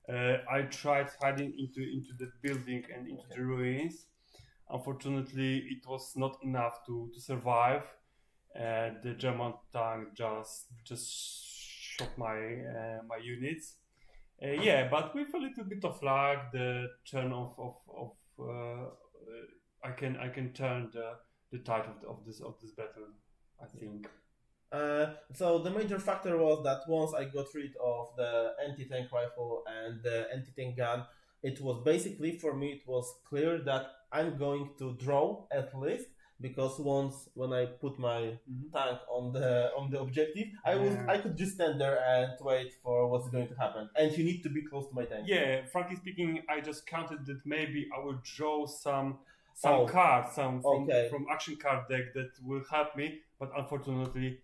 S2: I tried hiding into the building and into the ruins. Unfortunately, it was not enough to survive. The German tank just shot my units. But with a little bit of luck, the turn of I can turn the tide of this battle, I think.
S1: So the major factor was that once I got rid of the anti-tank rifle and the anti-tank gun, it was basically, for me, it was clear that I'm going to draw at least, because when I put my tank on the objective, I could just stand there and wait for what's going to happen. And you need to be close to my tank.
S2: Yeah, frankly speaking, I just counted that maybe I will draw some
S1: Oh.
S2: cards,
S1: Okay.
S2: from action card deck that will help me, but unfortunately,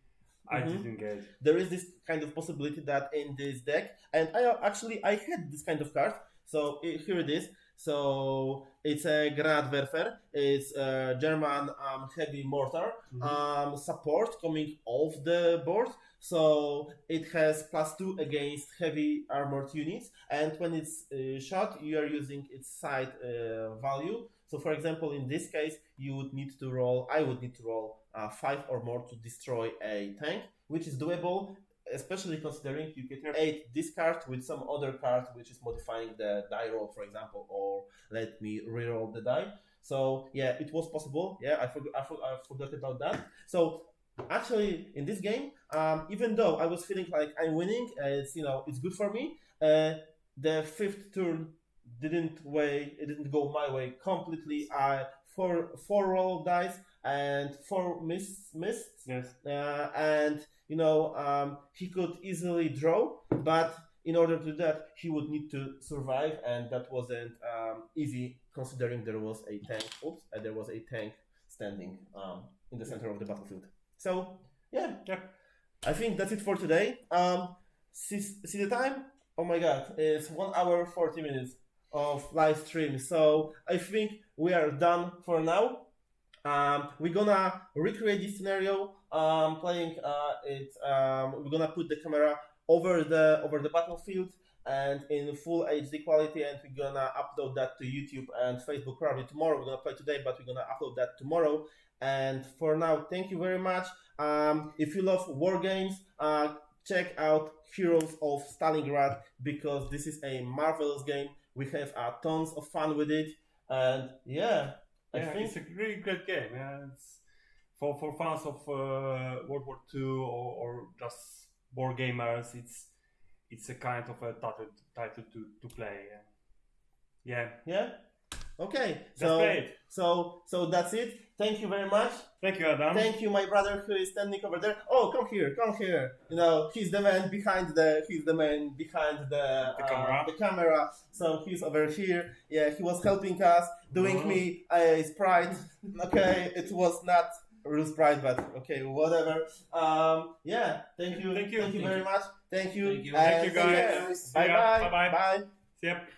S2: I didn't get.
S1: There is this kind of possibility that in this deck, and I had this kind of card. So here it is. So it's a Granatwerfer. It's a German heavy mortar support coming off the board. So it has +2 against heavy armored units, and when it's shot, you are using its side value. So, for example, in this case, I would need to roll 5 or more to destroy a tank, which is doable, especially considering you get 8 discard with some other card which is modifying the die roll, for example, or let me reroll the die. So yeah, it was possible. Yeah, I forgot about that. So actually, in this game, even though I was feeling like I'm winning, it's good for me. The 5th turn didn't go my way completely. four roll of dice and four mists.
S2: Yes.
S1: And he could easily draw, but in order to do that, he would need to survive, and that wasn't easy considering there was a tank. There was a tank standing in the center of the battlefield. So yeah. I think that's it for today. See the time? Oh my god, it's 1 hour 40 minutes of live stream. So I think we are done for now. We're gonna recreate this scenario, playing it. We're gonna put the camera over the battlefield and in full HD quality, and we're gonna upload that to YouTube and Facebook probably tomorrow. We're gonna play today, but we're gonna upload that tomorrow. And for now, thank you very much. If you love war games, check out Heroes of Stalingrad, because this is a marvelous game. We have tons of fun with it, and I think
S2: it's a really great game. Yeah, it's for fans of World War II or just war gamers. It's a kind of a title to play. Yeah.
S1: Okay,
S2: That's great.
S1: So that's it. Thank you very much.
S2: Thank you, Adam.
S1: Thank you, my brother who is standing over there. Oh, come here. He's the man behind the camera. So he's over here. Yeah, he was helping us, doing me a sprite. Okay, it was not real sprite, but okay, whatever. Thank you very much. Thank you.
S2: Thank you, guys.
S1: Bye.
S2: Bye.
S1: Bye.
S2: Yep.